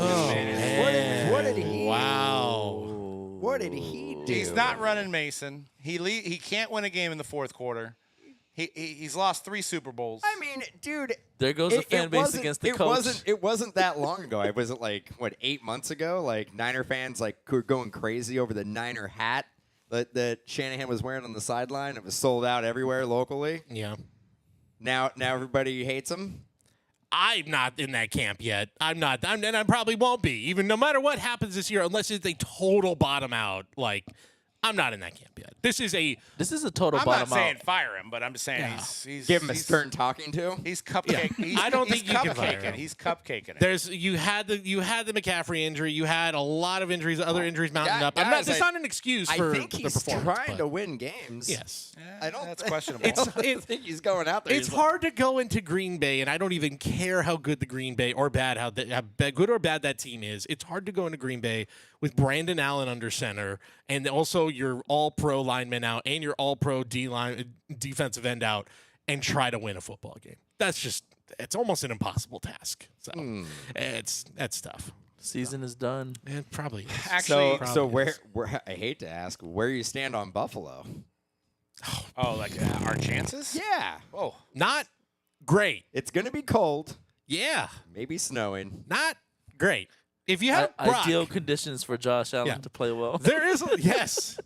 C: what did he?
B: Wow.
C: What did he do?
A: He's not running Mason. He can't win a game in the fourth quarter. He's lost 3 Super Bowls.
C: Dude.
D: There goes the fan base against the coach.
C: It wasn't that long ago. Was it 8 months ago? Niner fans were going crazy over the Niner hat that Shanahan was wearing on the sideline. It was sold out everywhere locally.
B: Yeah.
C: Now everybody hates him.
B: I'm not in that camp yet. I'm not. And I probably won't be, even no matter what happens this year, unless it's a total bottom out. I'm not in that camp yet. This is a
D: total bottom out.
A: I'm not saying fire him, but I'm just saying he's
C: give him a stern talking to.
A: He's cupcake.
B: Yeah. I don't think you can fire him.
A: He's cupcaking it.
B: You had the McCaffrey injury. You had a lot of injuries, other injuries mounting up. It's not an excuse for
C: I think
B: the
C: he's
B: performance.
C: Trying to win games.
B: Yes.
C: I don't.
A: That's questionable.
C: I think he's going out there.
B: It's hard to go into Green Bay, and I don't even care how good the Green Bay or bad, how good or bad that team is. It's hard to go into Green Bay with Brandon Allen under center, and also your all-pro lineman out and your all-pro defensive end out, and try to win a football game. It's almost an impossible task. So that's tough.
D: Season is done.
B: It probably is.
A: Actually,
C: so where I hate to ask where you stand on Buffalo.
A: Our chances?
C: Yeah.
A: Oh,
B: not great.
C: It's gonna be cold.
B: Yeah.
C: Maybe snowing.
B: Not great. If you have
D: ideal conditions for Josh Allen to play well.
B: There is yes.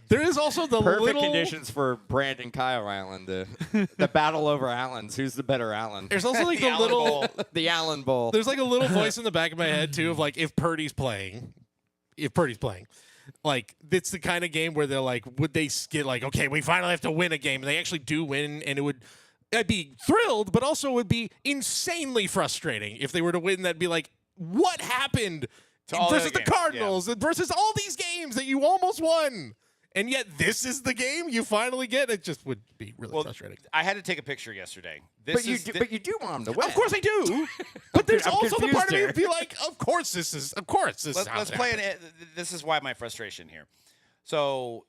B: There is also the
C: perfect conditions for Brandon Kyle Allen. The battle over Allens. Who's the better Allen?
B: There's also
C: the Allen Bowl.
B: There's a little voice in the back of my head too of if Purdy's playing. It's the kind of game where they're would they get okay, we finally have to win a game, and they actually do win, and I'd be thrilled, but also it would be insanely frustrating if they were to win. That'd be what happened versus the Cardinals versus all these games that you almost won, And yet this is the game you finally get. It just would be really frustrating.
A: I had to take a picture yesterday.
C: But you do want them to win.
B: Of course I do. But there's
C: I'm
B: also the part of me
C: confused
B: that be like, of course this is how
A: Let's
B: it
A: play
B: happens.
A: this is why my frustration here. So,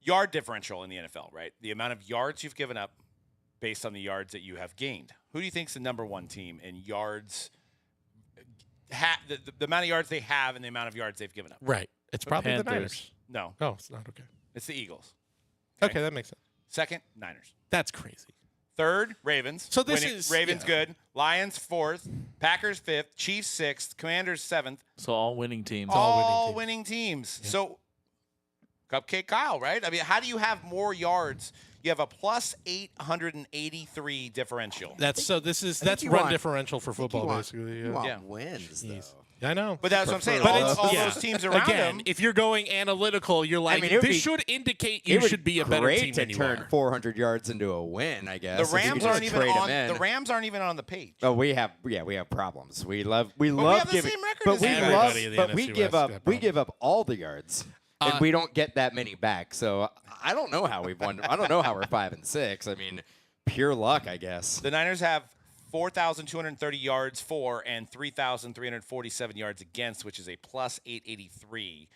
A: yard differential in the NFL, right? The amount of yards you've given up based on the yards that you have gained. Who do you think's the number one team in yards? The amount of yards they have and the amount of yards they've given up.
B: Right. It's probably the
D: Panthers.
B: Niners.
A: No,
B: Oh, it's not okay.
A: it's the Eagles.
B: Okay, that makes sense.
A: Second, Niners.
B: That's crazy.
A: Third, Ravens.
B: So this is-
A: Ravens
B: yeah.
A: good. Lions fourth. Packers fifth. Chiefs sixth. Commanders seventh.
D: So all winning teams.
A: All winning teams. So, Cupcake Kyle, right? I mean, how do you have more yards? You have a plus 883 differential.
B: That's
C: you
B: run
C: want-
B: differential for football, basically.
C: You
B: Yeah.
C: want
A: Yeah.
C: wins, though.
B: Jeez. I know.
A: But that's what I'm saying.
C: Prefer
A: All,
C: all
A: all
B: yeah.
A: those teams around
B: Again,
A: them.
B: if you're going analytical, you're like,
C: mean, it would
B: this
C: be-
B: should indicate
C: It
B: you
C: would
B: should be a better
C: great
B: team
C: to
B: than you
C: turn
B: are.
C: 400 yards into a win, I guess.
A: The
C: if you
A: Rams
C: could
A: aren't
C: just
A: even
C: trade
A: on.
C: them in.
A: The Rams aren't even on the page.
C: Oh, we have problems. We love
A: we have the
C: giving,
A: same record
C: but
A: as
C: we
A: you.
C: love,
B: Everybody in the
C: but we
B: NFC
C: give
B: West
C: up
B: got
C: we give up all the yards, and we don't get that many back. So I don't know how we've won. I don't know how we're 5 and 6. I mean, pure luck, I guess.
A: The Niners have 4,230 yards for and 3,347 yards against, which is a plus 883.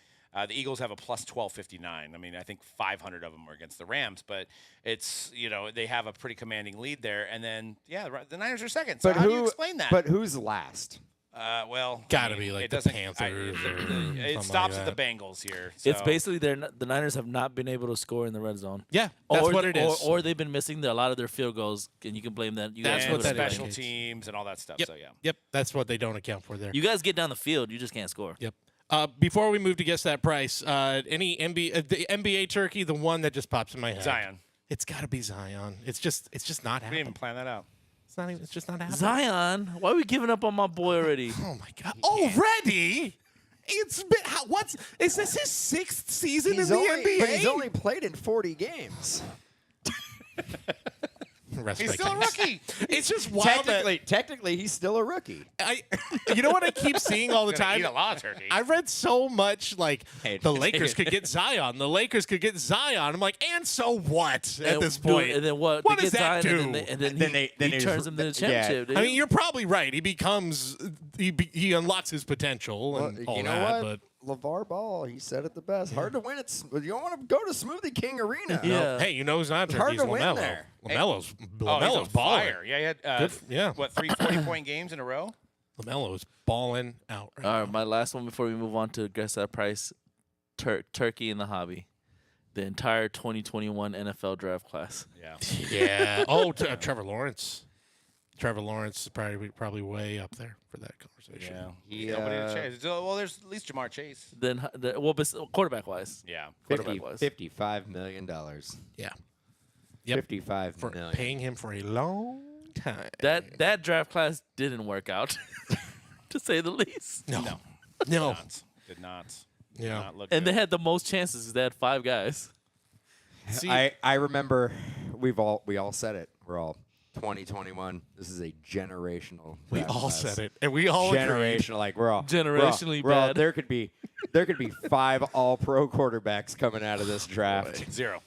A: The Eagles have a plus 1259. I mean, I think 500 of them are against the Rams, but it's, they have a pretty commanding lead there. And then, the Niners are second. So how do you explain that?
C: But who's last?
A: Well,
B: Gotta be like
A: it
B: the
A: doesn't-
B: Panthers or
A: it
B: something
A: stops
B: like
A: at the
B: that.
A: Bengals here.
D: It's
A: so-
D: basically the Niners have not been able to score in the red zone.
B: Yeah, that's what it is.
D: Or they've been missing a lot of their field goals, and you can blame that. You
B: That's
D: guys
B: what
D: can
B: that
D: blame
A: special
B: is.
A: teams and all that stuff.
B: Yep.
A: So yeah.
B: Yep, that's what they don't account for there.
D: You guys get down the field, you just can't score.
B: Yep. Before we move to guess that price, any the NBA turkey, the one that just pops in my head.
A: Zion.
B: It's got to be Zion. It's just not
A: We didn't
B: happening.
A: even plan that out.
B: It's just not happening.
D: Zion, why are we giving up on my boy already?
B: Oh my God! Already? It's been is this his 6th season in the NBA?
C: But he's only played in 40 games.
B: Rest
A: He's
B: my
A: still a
B: case.
A: rookie.
B: It's just wild that
C: Technically, he's still a rookie.
B: you know what I keep seeing all the
A: Gonna
B: time.
A: eat a lot of turkey.
B: I read so much like
C: Hey,
B: the Lakers could get Zion. The Lakers could get Zion. I'm like, and so what at
D: And
B: this
D: do-
B: point?
D: and then what?
B: What
D: They
B: does
D: get
B: that
D: Zion,
B: do?
D: And then,
C: Then
D: he,
C: they
D: he turns him to the
C: yeah.
D: championship. Dude.
B: I mean, you're probably right. He becomes he unlocks his potential and all
C: you know
B: that.
C: what?
B: But
C: LeVar Ball, he said it the best. Hard to win. You don't want to go to Smoothie King Arena.
D: Yeah.
B: hey, you know who's not
C: hard
B: turkey? He's
C: to win
B: LaMelo.
C: there.
B: LaMelo's
A: he's
B: LaMelo's
A: on
B: balling.
A: fire. Yeah, he had
B: yeah.
A: what 3 40-point games in a row.
B: LaMelo's balling out. Right
D: All right, my last one before we move on to guess that price. Turkey in the hobby. The entire 2021 NFL draft class.
A: Yeah.
B: Yeah. Oh, Trevor Lawrence. Trevor Lawrence is probably way up there for that conversation.
A: Yeah. Nobody to chase. Well, there's at least Jamar Chase.
D: Then, quarterback wise.
A: Yeah.
D: Quarterback-wise.
C: $55 million.
B: Yeah. Yep.
C: $55
B: For
C: million.
B: paying him for a long time.
D: That draft class didn't work out, to say the least.
B: No.
A: Did not.
B: Yeah.
A: Not look
D: And they
A: good.
D: had the most chances 'cause they had 5 guys.
B: See,
C: I remember we all said it. We're all 2021. This is a generational.
B: we
C: draft
B: all
C: class.
B: said it, and we all agreed.
C: Generational, like we're all
D: Generationally
C: we're all-
D: bad.
C: there could be 5 all-pro quarterbacks coming out of this draft.
A: 0.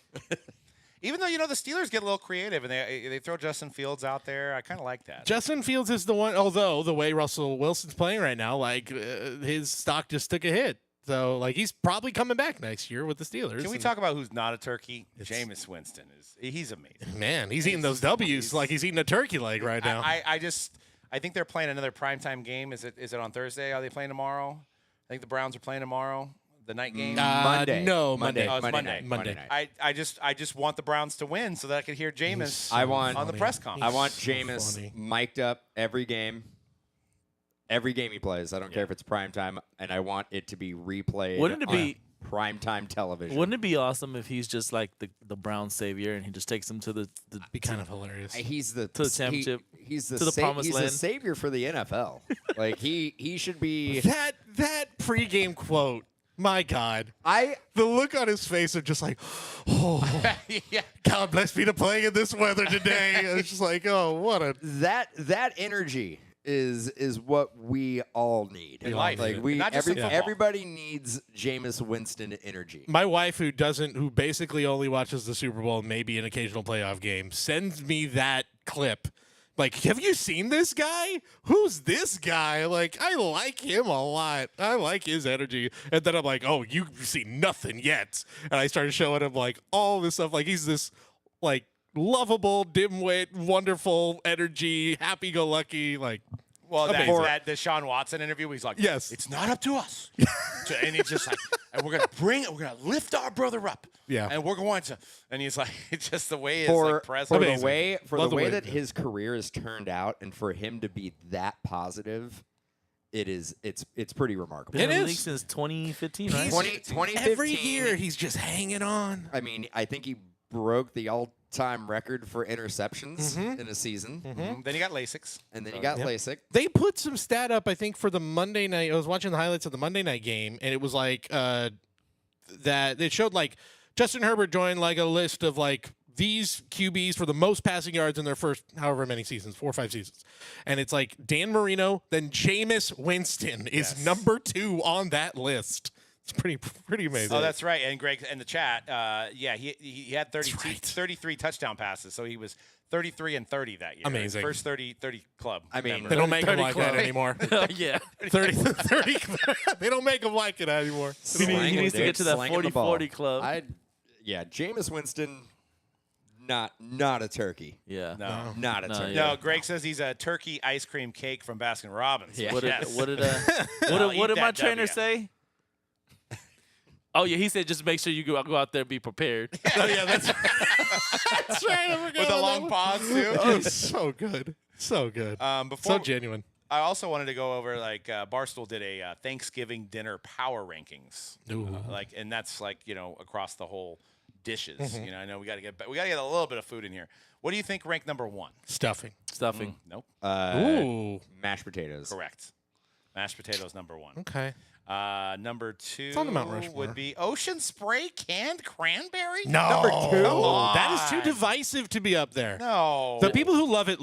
A: Even though the Steelers get a little creative and they throw Justin Fields out there, I kind of like that.
B: Justin Fields is the one. Although the way Russell Wilson's playing right now, his stock just took a hit. So he's probably coming back next year with the Steelers.
A: Can we talk about who's not a turkey? Jameis Winston he's amazing.
B: Man, he's eating those W's like he's eating a turkey leg right now.
A: I think they're playing another primetime game. Is it on Thursday? Are they playing tomorrow? I think the Browns are playing tomorrow. The night game.
C: Monday.
B: No, Monday.
A: Oh, it's Monday.
C: night.
B: Monday.
C: night.
A: I just want the Browns to win so that I could hear Jameis
C: I want-
A: on the press conference.
C: I want
B: so
C: Jameis
B: funny.
C: mic'd up every game. Every game he plays. I don't care if it's primetime, and I want it to be replayed
D: Wouldn't it
C: on
D: be-
C: primetime television.
D: Wouldn't it be awesome if he's just like the Brown savior and he just takes them to the
B: Be kind of hilarious.
C: He's the
D: To the championship,
C: He's the
D: to the promised
C: he's
D: land.
C: the savior for the NFL. Like he should be.
B: That pregame quote. My God,
C: I
B: the look on his face of just like, oh,
A: yeah.
B: God bless me to playing in this weather today. It's just like, oh, what a
C: that energy is what we all need
A: In life.
C: Like we,
A: Not just in football.
C: everybody needs Jameis Winston energy.
B: My wife, who basically only watches the Super Bowl and maybe an occasional playoff game, sends me that clip. Like, have you seen this guy? Who's this guy? Like, I like him a lot. I like his energy. And then I'm like, oh, you've seen nothing yet. And I started showing him, like, all this stuff. Like, he's this, like, lovable, dimwit, wonderful energy, happy-go-lucky, like,
A: Well,
B: amazing.
A: that the Sean Watson interview, he's like,
B: Yes.
A: it's not up to us. And he's just like, and we're gonna lift our brother up.
B: Yeah.
A: And we're going to, and he's like, it's just the way
C: For
A: like present.
C: the
B: Amazing.
C: way
B: Love the way
C: that
B: it-
C: his career has turned out, and for him to be that positive, it's pretty remarkable.
D: Been
B: It
D: in the
B: is.
D: league since 2015, right?
C: 2015.
B: every year he's just hanging on.
C: I mean, I think he broke the all-time record for interceptions in a season,
A: Then he got LASIX.
C: and then he got LASIK.
B: They put some stat up, I think, for the Monday night. I was watching the highlights of the Monday night game, and it was like that it showed like Justin Herbert joined like a list of like these QBs for the most passing yards in their first however many seasons, 4 or 5 seasons. And it's like Dan Marino, then Jameis Winston is number 2 on that list. It's pretty amazing.
A: Oh, that's right. And Greg in the chat, yeah, he had 33 touchdown passes, so he was 33 and 30 that year.
B: Amazing.
A: First 30 club.
C: I mean,
A: member.
B: They don't make them
D: 30
B: like
D: club.
B: that anymore.
D: yeah.
B: 30. They don't make them like it anymore.
D: He needs to get to that
C: Slanging the ball.
D: 40-40 club.
C: Jameis Winston, not a turkey.
D: Yeah.
A: No.
C: Not a
D: No,
C: turkey.
D: yeah.
A: No, Greg says he's a turkey ice cream cake from Baskin Robbins.
C: Yeah.
D: What did
A: Yes.
D: what did
A: I'll
D: what
A: eat
D: did my
A: that
D: trainer
A: W.
D: say? Oh yeah, he said just make sure you go out there and be prepared.
B: Oh, yeah, that's right. I forgot
A: With a
B: about
A: long
B: that
A: pause too.
B: one. Oh, so good. So good.
A: Before
B: So genuine.
A: I also wanted to go over like Barstool did a Thanksgiving dinner power rankings, and that's like across the whole dishes. I know we got to get a little bit of food in here. What do you think ranked number 1?
B: Stuffing.
D: Stuffing.
A: Nope,
B: Ooh.
C: Mashed potatoes.
A: correct. Mashed potatoes number 1.
B: Okay.
A: Number 2
B: on the Mount Rushmore.
A: would be Ocean Spray canned cranberry.
B: No.
C: Number 2?
A: Come on.
B: That is too divisive to be up there.
A: No,
B: The people who love it,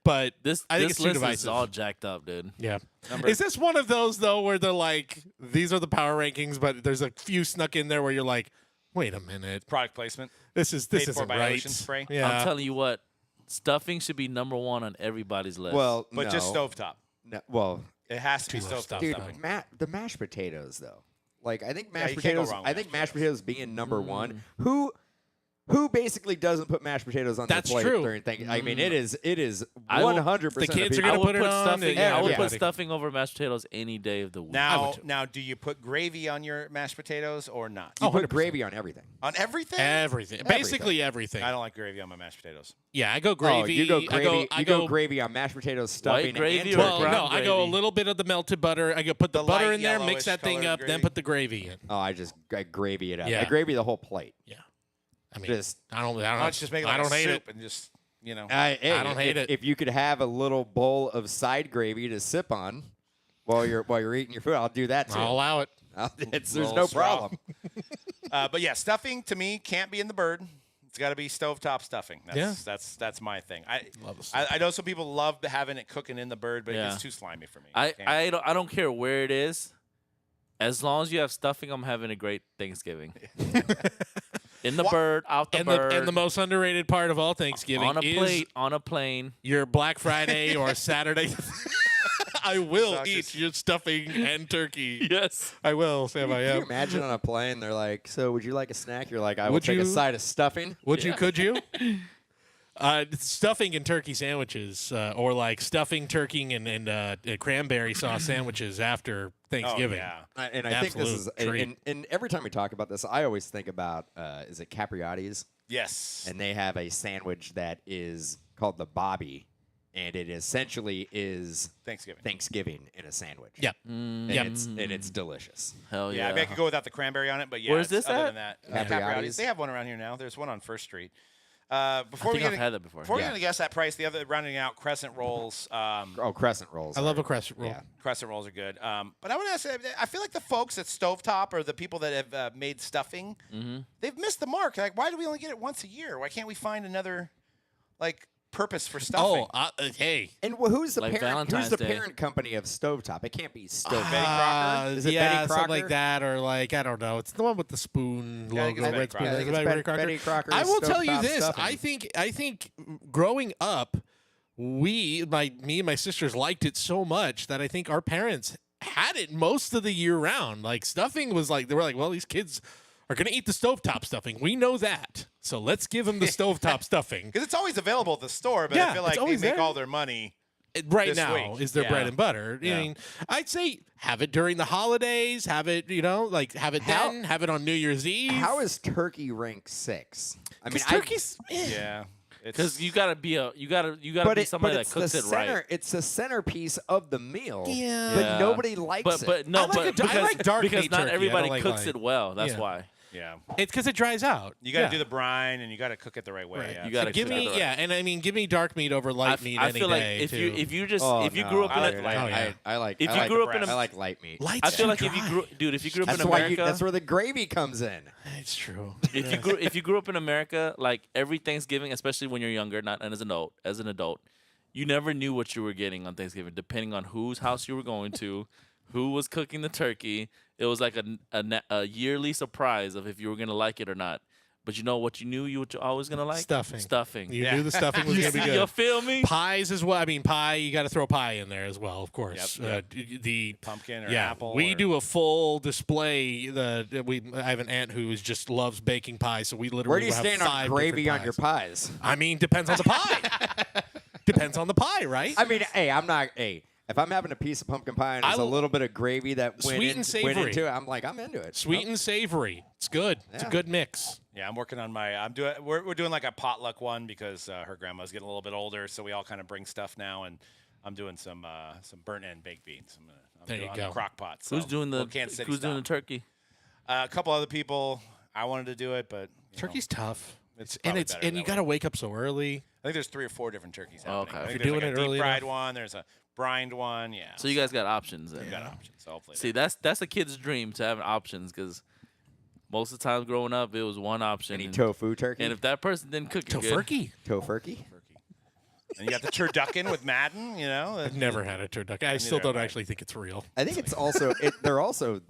B: but I think
D: This
B: it's too
D: list
B: divisive.
D: is all jacked up, dude.
B: Yeah. Is this one of those, though, where they're like, these are the power rankings, but there's a few snuck in there where you're like, wait a minute.
A: product placement.
B: This
A: Paid for
B: isn't
A: by
B: right.
A: Ocean Spray.
B: Yeah.
D: I'm telling you what, stuffing should be number 1 on everybody's list.
C: Well,
A: But
C: no.
A: just stovetop.
C: No, well,
A: It has to be
B: Too much
A: stovetop.
C: dude,
A: stuffing.
C: the mashed potatoes though. Like I think mashed
A: you can't go
C: potatoes.
A: wrong with
C: I think
A: mashed
C: mashed potatoes being number 1. Who basically doesn't put mashed potatoes on
B: That's
C: their plate
B: true.
C: during Thanksgiving? I mean, it is
D: I will-
C: 100%.
B: the kids are
D: I
B: gonna
D: would
B: put it on,
D: stuffing.
B: yeah,
D: I would
B: everybody.
D: put stuffing over mashed potatoes any day of the week.
A: Now, do you put gravy on your mashed potatoes or not?
C: You put gravy on everything.
A: On everything?
B: Everything. Basically everything.
A: I don't like gravy on my mashed potatoes.
B: Yeah, I go
C: Oh,
B: gravy.
C: you go gravy.
B: I
C: you go gravy on mashed potatoes, stuffing,
D: gravy
C: and
D: or
C: turkey.
B: Well,
D: brown
B: no, I go a
D: gravy.
B: little bit of the melted butter. I go put the
A: The
B: butter
A: light
B: in there, mix that thing
A: yellowish
B: up, then
A: colored
B: put the gravy in.
C: Oh, I gravy it up.
B: Yeah.
C: I gravy the whole plate.
B: Yeah. I mean,
C: Just
B: I don't
A: Why don't you just make it like
B: I don't
A: a
B: hate
A: soup
B: it.
A: and just,
C: I
B: don't hate it.
C: If you could have a little bowl of side gravy to sip on while you're eating your food, I'll do that too.
B: I'll allow it.
C: There's
A: Little
C: no
A: straw.
C: problem.
A: But yeah, stuffing to me can't be in the bird. It's got to be stovetop stuffing. That's my thing.
B: Love the
A: I know some people love having it cooking in the bird, but
D: Yeah.
A: it's too slimy for me.
D: I
A: Can't.
D: don't care where it is. As long as you have stuffing, I'm having a great Thanksgiving. In the bird, out the bird,
B: And the most underrated part of all Thanksgiving
D: on a
B: is
D: plate, on a plane.
B: your Black Friday or Saturday. I will
A: Sausages.
B: eat your stuffing and turkey.
D: Yes.
B: I will, Sam. I
C: Can you
B: am.
C: imagine on a plane, they're like, "So, would you like a snack?" You're like, "I will
B: Would
C: take a
B: you-
C: side of stuffing."
B: Would you? Could you? Stuffing and turkey sandwiches, or like stuffing, turkey, and cranberry sauce sandwiches after
A: Oh,
B: Thanksgiving.
A: yeah.
C: And I think this is,
B: Absolute treat.
C: and every time we talk about this, I always think about, is it Capriati's?
A: Yes.
C: And they have a sandwich that is called the Bobby, and it essentially is
A: Thanksgiving.
C: in a sandwich.
B: Yeah.
C: And
B: Yep.
C: it's delicious.
D: Hell
A: Yeah,
D: yeah.
A: I mean, I could go without the cranberry on it, but yeah.
D: Where's this
A: other
D: at?
A: than that,
C: Capriati's.
A: They have one around here now. There's one on First Street. Before
D: I think
A: we get
D: I've had that before.
A: Before we
C: Yeah.
A: get to guess that price, the other rounding out crescent rolls.
C: Oh, crescent rolls.
B: I love a crescent roll.
C: Yeah.
A: Crescent rolls are good. But I want to say, I feel like the folks at Stovetop or the people that have made stuffing, they've missed the mark. Like, why do we only get it once a year? Why can't we find another, like, purpose for stuffing?
B: Hey.
C: And who's the
D: Like
C: parent?
D: Valentine's
C: Who's the
D: Day.
C: parent company of Stovetop? It can't be Stovetop.
A: Betty Crocker?
C: Is it
B: yeah,
C: Betty Crocker?
B: something like that, or like I don't know. It's the one with the spoon
A: Yeah, I think
B: logo,
A: it's Betty
B: red spoon.
A: Crocker.
C: I think
B: Is
C: it's
B: it Betty Crocker?
C: Betty Crocker's
B: I will tell you
C: Stovetop
B: this.
C: stuffing.
B: I think growing up, me and my sisters liked it so much that I think our parents had it most of the year round. Like stuffing was like they were like, well, these kids are gonna eat the stovetop stuffing. We know that, so let's give them the stovetop stuffing.
A: Because it's always available at the store, but
B: Yeah,
A: I feel
B: it's
A: like they
B: always
A: make
B: there.
A: all their money.
B: Right
A: This
B: now
A: week.
B: is their
A: Yeah.
B: bread and butter.
A: Yeah.
B: I mean, I'd say have it during the holidays. Have it, like have it
C: How-
B: then. Have it on New Year's Eve.
C: How is turkey rank 6? I mean,
B: Because turkey's
A: Yeah.
D: Because you gotta be
C: but
D: be
C: it,
D: somebody
C: but
D: that
C: it's
D: cooks
C: the
D: it
C: center.
D: right.
C: It's the centerpiece of the meal.
B: Yeah.
C: But
D: Yeah.
C: nobody likes
D: But
C: it.
D: no,
B: I like
D: but
B: it- I
D: because,
B: like dark
D: because
B: meat
D: not
B: turkey. I
D: everybody
B: don't like
D: cooks
B: light.
D: it well. That's
B: Yeah.
D: why.
A: Yeah.
B: It's because it dries out.
A: You got to
B: Yeah.
A: do the brine, and you got to cook it the right way.
B: Right.
A: Yeah.
D: You gotta
B: Give
D: cook it
B: me
D: right.
B: and I mean, give me dark meat over light meat
D: I
B: any
D: feel like
B: day.
D: if
B: too.
D: you just
C: Oh,
D: if you
C: no.
D: grew up
A: I
D: in
A: like
D: a,
A: it.
B: Oh, yeah.
C: I like.
D: If
C: I
D: you
C: like
D: grew
C: the
D: up in
C: breast.
D: a-
C: I like light meat.
B: Light's
D: I feel
B: too
D: like if you
B: dry.
D: grew if you grew up
C: That's
D: in
C: why.
D: America,
C: That's where the gravy comes in.
B: It's true.
D: if you grew up in America, like every Thanksgiving, especially when you're younger, not as an adult, you never knew what you were getting on Thanksgiving, depending on whose house you were going to, who was cooking the turkey. It was like a yearly surprise of if you were gonna like it or not. But you know what you knew you were always gonna like?
B: Stuffing.
D: Stuffing.
B: You knew the stuffing was gonna be
D: You
B: good.
D: feel me?
B: Pies as well. I mean, pie. You got to throw pie in there as well, of course.
A: Yep,
B: The
A: Pumpkin or
B: yeah,
A: apple.
B: we
A: or-
B: do a full display. I have an aunt who just loves baking pie, so we literally
C: Where do you
B: will have
C: stand on
B: 5
C: gravy
B: different
C: on your
B: pies.
C: pies?
B: I mean, depends on the pie. Depends on the pie, right?
C: I mean, hey, I'm not. Hey, if I'm having a piece of pumpkin pie and there's a little bit of gravy that went,
B: Sweet and
C: went
B: savory.
C: into it, I'm like, I'm into it.
B: Sweet and savory. It's good. It's a
C: Yeah.
B: good mix.
A: Yeah, I'm working on my. We're doing like a potluck one because her grandma's getting a little bit older, so we all kind of bring stuff now, and I'm doing some burnt end baked beans. I'm
B: There
A: doing
B: you
A: on
B: go.
A: the crock pot. So
D: Who's doing the
A: Kansas City
D: Who's doing the
A: style.
D: turkey?
A: A couple other people. I wanted to do it, but you know,
B: Turkey's tough.
A: It's
B: and
A: probably
B: it's
A: better
B: and you
A: that
B: got to
A: way.
B: wake up so early.
A: I think there's 3 or 4 different turkeys
D: Oh,
A: happening.
D: okay.
A: I
D: If
A: think
B: you're
A: there's
B: doing
A: like
B: it
A: a
B: early
A: deep fried
B: enough.
A: one. There's a brined one. Yeah.
D: So you guys got options then.
A: we got options. So hopefully.
D: See, that's a kid's dream to have options because most of the time growing up, it was one option.
C: Any
D: and,
C: tofu turkey?
D: and if that person didn't cook it good,
B: Tofurkey.
C: Tofurkey?
A: And you got the turducken with Madden. You know.
B: I've never had a turducken. I still
A: neither
B: don't
A: have I.
B: actually think it's real.
C: I think it's also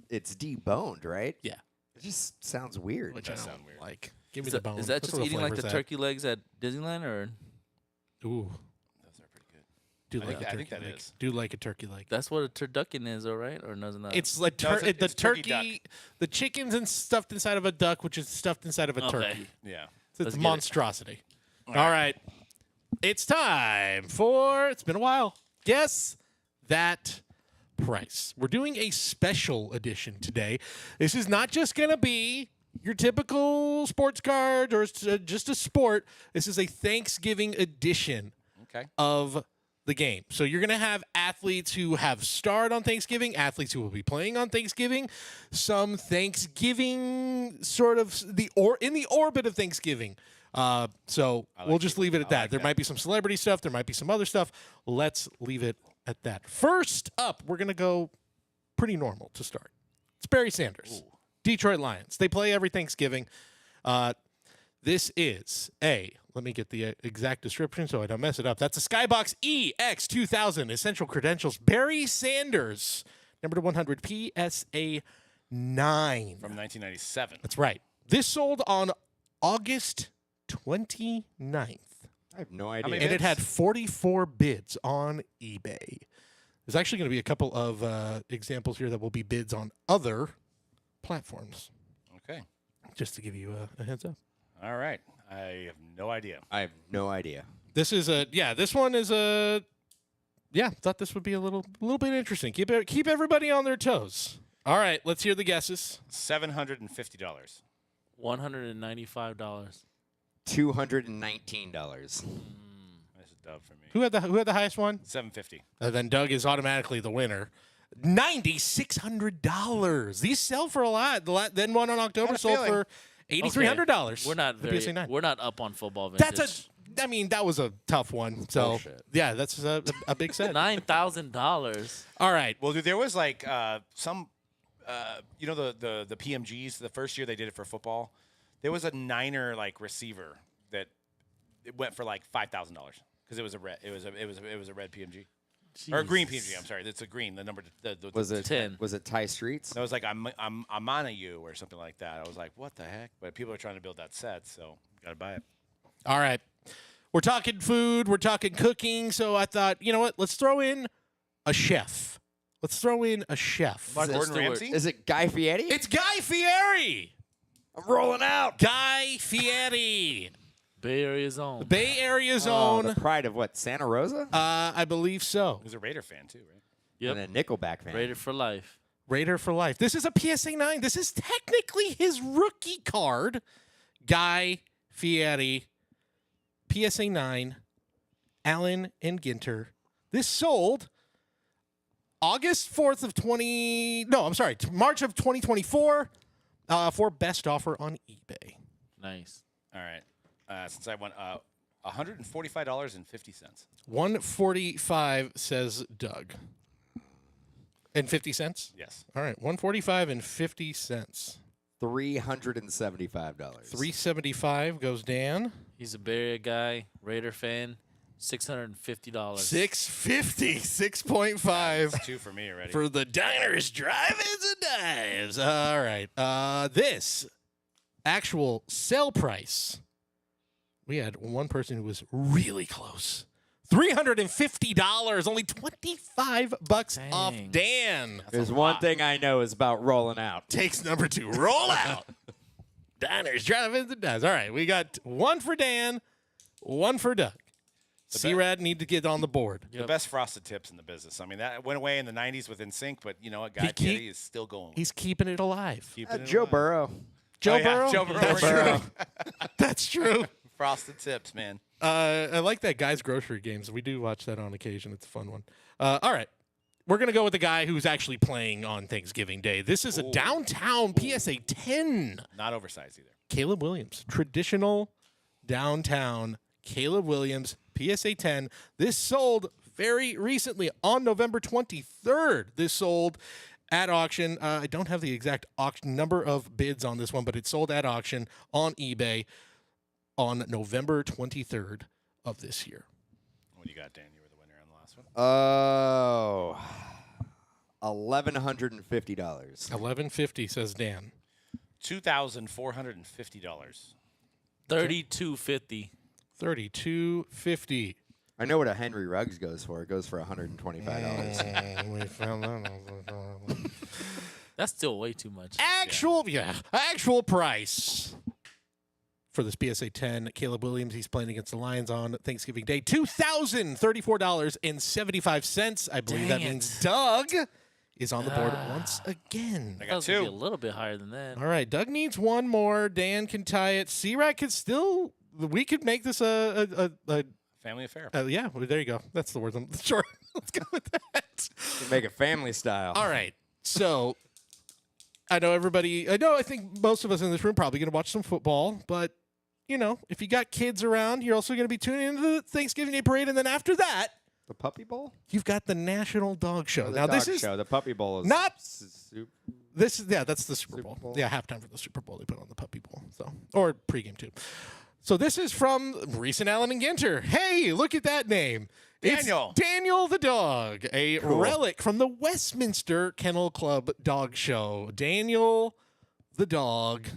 C: it's deboned, right?
B: Yeah.
C: It just sounds weird.
B: Which I
A: does
B: don't
A: sound weird.
B: like. Give me
D: is
B: the
D: that,
B: bone.
D: is that
B: That's
D: just
B: where
D: eating like
B: flavor's
D: the
B: at.
D: turkey legs at Disneyland, or
B: Ooh.
A: Those are pretty good.
B: Do
A: I
B: like
A: think-
B: a
A: I think
B: turkey
A: that
B: leg.
A: is.
B: Do like a turkey leg.
D: that's what a turducken is, all right? Or doesn't that?
B: It's like
A: No, it's
B: the
A: a turkey
B: turkey, the chickens and stuffed inside of a duck, which is stuffed inside of a
D: Okay.
B: turkey.
A: Yeah.
B: So
D: Let's
B: it's
D: get it.
B: monstrosity. All right. It's time for, it's been a while. Guess that price. We're doing a special edition today. This is not just going to be your typical sports card or just a sport. This is a Thanksgiving edition
A: Okay.
B: of the game. So you're going to have athletes who have starred on Thanksgiving, athletes who will be playing on Thanksgiving, some Thanksgiving sort of in the orbit of Thanksgiving. So we'll just leave it at that.
A: like
B: There
A: that.
B: might be some celebrity stuff. There might be some other stuff. Let's leave it at that. First up, we're going to go pretty normal to start. It's Barry Sanders, Detroit Lions. They play every Thanksgiving. This is let me get the exact description so I don't mess it up. That's a Skybox EX2000 Essential Credentials. Barry Sanders, number to 100, PSA 9.
A: From 1997.
B: That's right. This sold on August 29th.
C: I have no idea.
A: many
B: And it
A: bids?
B: had 44 bids on eBay. There's actually going to be a couple of examples here that will be bids on other platforms,
A: Okay.
B: just to give you a heads up.
A: All right. I have no idea.
C: I have no idea.
B: This is this one is thought this would be a little bit interesting. Keep everybody on their toes. All right, let's hear the guesses.
A: $750.
D: $195.
C: $219.
A: That's a dub for me.
B: Who had the highest one?
A: $750.
B: Then Doug is automatically the winner. $9,600. These sell for a lot. Then one on October
A: Got a
B: sold
A: feeling.
B: for $8,300.
D: We're not
B: The
D: very.
B: PSA 9.
D: We're not up on football vintage.
B: that was a tough one. So
C: Bullshit.
B: yeah, that's a big set.
D: $9,000.
B: All right.
A: Well, dude, there was like some, the PMGs. The first year they did it for football, there was a Niner like receiver that it went for like $5,000. because it was a red. It was a red PMG or a green PMG. I'm sorry, it's a green. The number
C: Was it
D: 10?
C: Was it Ty Streets?
A: That was like I'm on you or something like that. I was like, what the heck? But people are trying to build that set, so gotta buy it.
B: All right. We're talking food. We're talking cooking. So I thought, you know what? Let's throw in a chef. Let's throw in a chef.
A: Mark Gordon
D: Stewart.
A: Ramsay.
C: Is it Guy Fieri?
B: It's Guy Fieri.
C: I'm rolling out.
B: Guy Fieri.
D: Bay Area's own.
B: Bay Area's
C: Oh,
B: own.
C: the pride of what? Santa Rosa?
B: I believe so.
A: He's a Raider fan too, right?
D: Yep.
C: And a Nickelback fan.
D: Raider for life.
B: Raider for life. This is a PSA 9. This is technically his rookie card. Guy Fieri. PSA 9. Allen and Ginter. This sold August 4th of March of 2024 for best offer on eBay.
D: Nice.
A: All right. Since I won $145.50.
B: $145 says Doug. And 50 cents?
A: Yes.
B: All right, $145 and 50 cents.
C: $375.
B: $375 goes Dan.
D: He's a Bay Area guy, Raider fan. $650.
B: $650, 6.5
A: That's two for me already.
B: for the diners, drive-ins, and dives. All right. This actual sale price, we had one person who was really close. $350, only $25 off
D: Dang.
B: Dan.
C: There's one thing I know is about rolling out.
B: Takes number 2. Roll out. Diners, drive-ins, and dives. All right, we got one for Dan, one for Doug. CRad need to get on the board.
A: The best frosted tips in the business. I mean, that went away in the 90s with NSYNC, but you know what? Guy
B: He keep-
A: Fieri is still going.
B: He's keeping it alive.
A: Keeping it
C: Joe
A: alive.
C: Burrow.
B: Joe
A: Oh, yeah,
B: Burrow?
A: Joe Burrow.
B: That's
A: Joe
B: true.
A: Burrow.
B: That's true.
A: Frosted tips, man.
B: I like that Guy's Grocery Games. We do watch that on occasion. It's a fun one. All right. We're going to go with the guy who's actually playing on Thanksgiving Day. This is a downtown PSA 10.
A: Not oversized either.
B: Caleb Williams. Traditional downtown Caleb Williams, PSA 10. This sold very recently on November 23rd. This sold at auction. I don't have the exact auction number of bids on this one, but it sold at auction on eBay on November 23rd of this year.
A: What do you got, Dan? You were the winner on the last one.
C: Oh, $1,150.
B: $1,150 says Dan.
A: $2,450.
D: $32.50.
B: $32.50.
C: I know what a Henry Ruggs goes for. It goes for $125.
B: We found that.
D: That's still way too much.
B: Actual price for this PSA 10. Caleb Williams, he's playing against the Lions on Thanksgiving Day. $2,034.75. I believe that
D: Dang
B: means Doug is on the board once again.
A: I
D: That
A: got
D: was gonna be
A: two.
D: a little bit higher than that.
B: All right, Doug needs one more. Dan can tie it. CRad could still. We could make this a
A: Family affair.
B: yeah. Well, there you go. That's the words I'm sure. Let's go with that.
C: Make it family style.
B: All right. So I think most of us in this room probably going to watch some football, but you know, if you got kids around, you're also going to be tuning into the Thanksgiving Day parade, and then after that,
C: The Puppy Bowl?
B: you've got the National Dog Show.
C: Or the
B: Now
C: dog
B: this is
C: show. The Puppy Bowl is
B: not-
C: soup.
B: that's the Super Bowl.
C: Bowl?
B: Yeah, halftime for the Super Bowl. They put on the Puppy Bowl, or pregame too. So this is from recent Allen and Ginter. Hey, look at that name.
A: Daniel.
B: It's Daniel the dog, a relic from the Westminster Kennel Club Dog Show. Daniel the dog.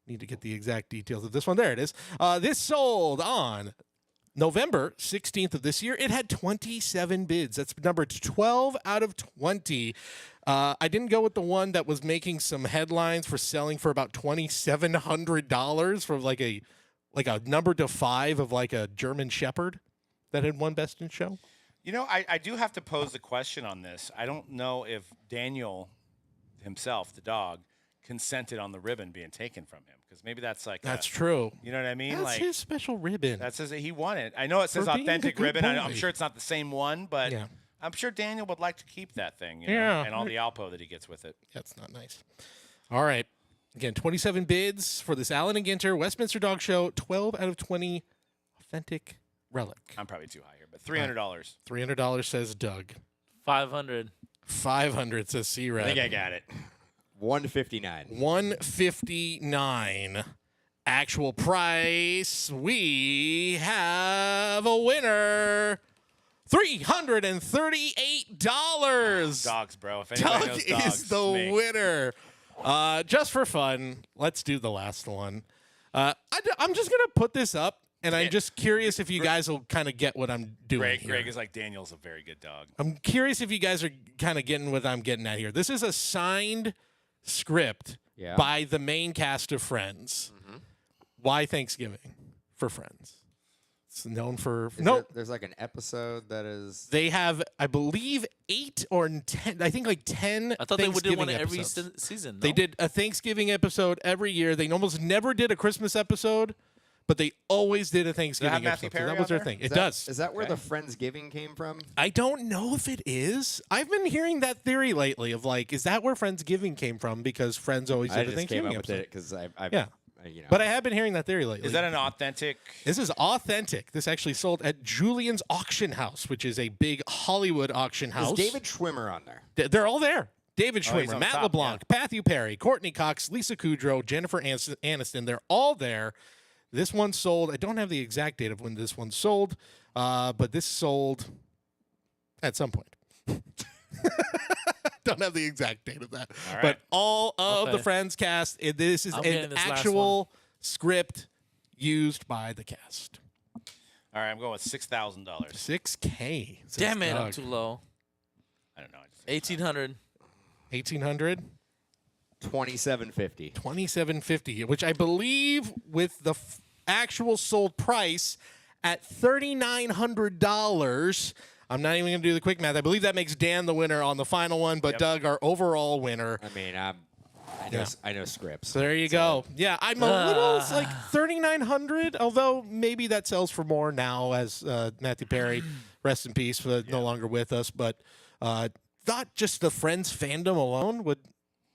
B: Need to get the exact details of this one. There it is. This sold on November 16th of this year. It had 27 bids. That's number 12 out of 20. I didn't go with the one that was making some headlines for selling for about $2,700 for like a number to 5 of like a German Shepherd that had won Best in Show.
A: You know, I do have to pose the question on this. I don't know if Daniel himself, the dog, consented on the ribbon being taken from him, because maybe that's like
B: That's true.
A: You know what I mean?
B: That's
A: like
B: his special ribbon.
A: that says that he won it. I know it says
B: For being a
A: authentic
B: good
A: ribbon. I'm
B: boy.
A: sure it's not the same one, but
B: Yeah.
A: I'm sure Daniel would like to keep that thing. You know,
B: Yeah.
A: and all the Alpo that he gets with it.
B: That's not nice. All right. Again, 27 bids for this Allen and Ginter Westminster Dog Show. 12 out of 20 authentic relic.
A: I'm probably too high here, but $300.
B: $300 says Doug.
D: 500.
B: 500 says CRad.
A: I think I got it.
C: 159.
B: 159. actual price, we have a winner. $338.
A: Dogs, bro. If anybody
B: Doug
A: knows dogs,
B: is the
A: me.
B: winner. Just for fun, let's do the last one. I'm just going to put this up, and I'm just curious if you guys will kind of get what I'm doing here.
A: Greg is like, Daniel's a very good dog.
B: I'm curious if you guys are kind of getting what I'm getting at here. This is a signed script by the main cast of Friends. Mm-hmm. Why Thanksgiving for Friends? It's known for
C: There's like an episode that is.
B: They have, I believe, 8 or 10. I think like 10.
D: I thought they would do one
B: Thanksgiving
D: every
B: episodes.
D: season. No?
B: They did a Thanksgiving episode every year. They almost never did a Christmas episode, but they always did a Thanksgiving
A: Matthew
B: episode.
A: Perry
B: So that was their
A: on
B: thing.
A: there?
B: It does.
C: Is that where the Friendsgiving came from?
B: I don't know if it is. I've been hearing that theory lately of like, is that where Friendsgiving came from? Because Friends always
C: I
B: did a
C: just came
B: Thanksgiving
C: up with
B: episode.
C: it because I've
B: Yeah. But I have been hearing that theory lately.
A: Is that an authentic?
B: This is authentic. This actually sold at Julian's Auction House, which is a big Hollywood auction house.
C: Is David Schwimmer on there?
B: They're all there. David
A: he's
B: Schwimmer,
A: on
B: Matt
A: top,
B: LeBlanc, Matthew Perry, Courtney Cox, Lisa Kudrow, Jennifer Aniston. They're all there. This one sold. I don't have the exact date of when this one sold, but this sold at some point. Don't have the exact date of that.
A: All right.
B: But all of the
D: Okay.
B: Friends cast, this is
D: I'm
B: an
D: getting this last
B: actual script used by the cast.
A: All right, I'm going with $6,000.
B: $6K. says
D: Damn it, I'm
B: Doug.
D: too low.
A: I don't know.
D: 1,800.
B: 1,800.
C: $2,750.
B: $2,750, which I believe with the actual sold price at $3,900. I'm not even going to do the quick math. I believe that makes Dan the winner on the final one, but Doug, our overall winner.
C: I mean, I know scripts.
B: So there you go. Yeah, I'm a little it's like 3,900, although maybe that sells for more now as Matthew Perry, rest in peace, no longer with us. But thought just the Friends fandom alone would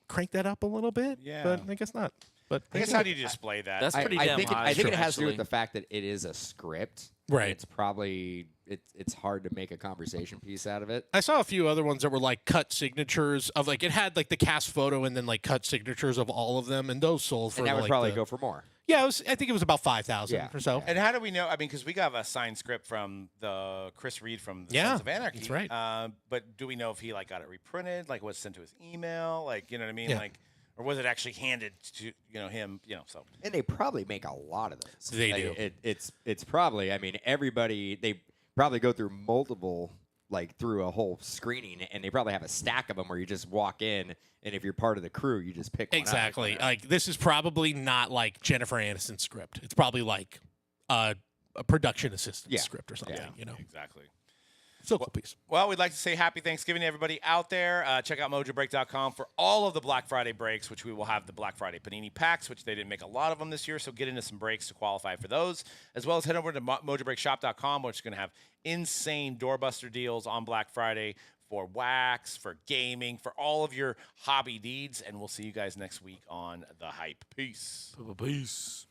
B: crank that up a little bit.
A: Yeah.
B: But I guess not. But
A: I guess how do you display that?
D: That's pretty
C: I
D: damn
C: think
D: high.
C: I think it has to do
D: actually.
C: with the fact that it is a script.
B: Right.
C: It's probably it's hard to make a conversation piece out of it.
B: I saw a few other ones that were like cut signatures of like it had like the cast photo and then like cut signatures of all of them, and those sold for
C: And that would
B: like
C: probably
B: the-
C: go for more.
B: Yeah, I think it was about 5,000
C: Yeah.
B: or so.
A: And how do we know? I mean, because we got a signed script from the Chris Reed from the Sons of Anarchy.
B: that's right.
A: But do we know if he like got it reprinted? Like was sent to his email? Like you know what I mean?
B: Yeah.
A: Like or was it actually handed to him? So
C: And they probably make a lot of those.
B: They
C: Like,
B: do.
C: It's probably. I mean, everybody they probably go through multiple through a whole screening, and they probably have a stack of them where you just walk in, and if you're part of the crew, you just pick one up.
B: Exactly. Like this is probably not like Jennifer Aniston's script. It's probably like a production assistant script or something.
A: yeah,
B: You know,
A: exactly.
B: so cool piece.
A: Well, we'd like to say happy Thanksgiving to everybody out there. Check out Mojobreak.com for all of the Black Friday breaks, which we will have the Black Friday Panini packs, which they didn't make a lot of them this year, so get into some breaks to qualify for those. As well as head over to MojobreakShop.com, which is going to have insane doorbuster deals on Black Friday for wax, for gaming, for all of your hobby needs. And we'll see you guys next week on The Hype. Peace.
D: Peace.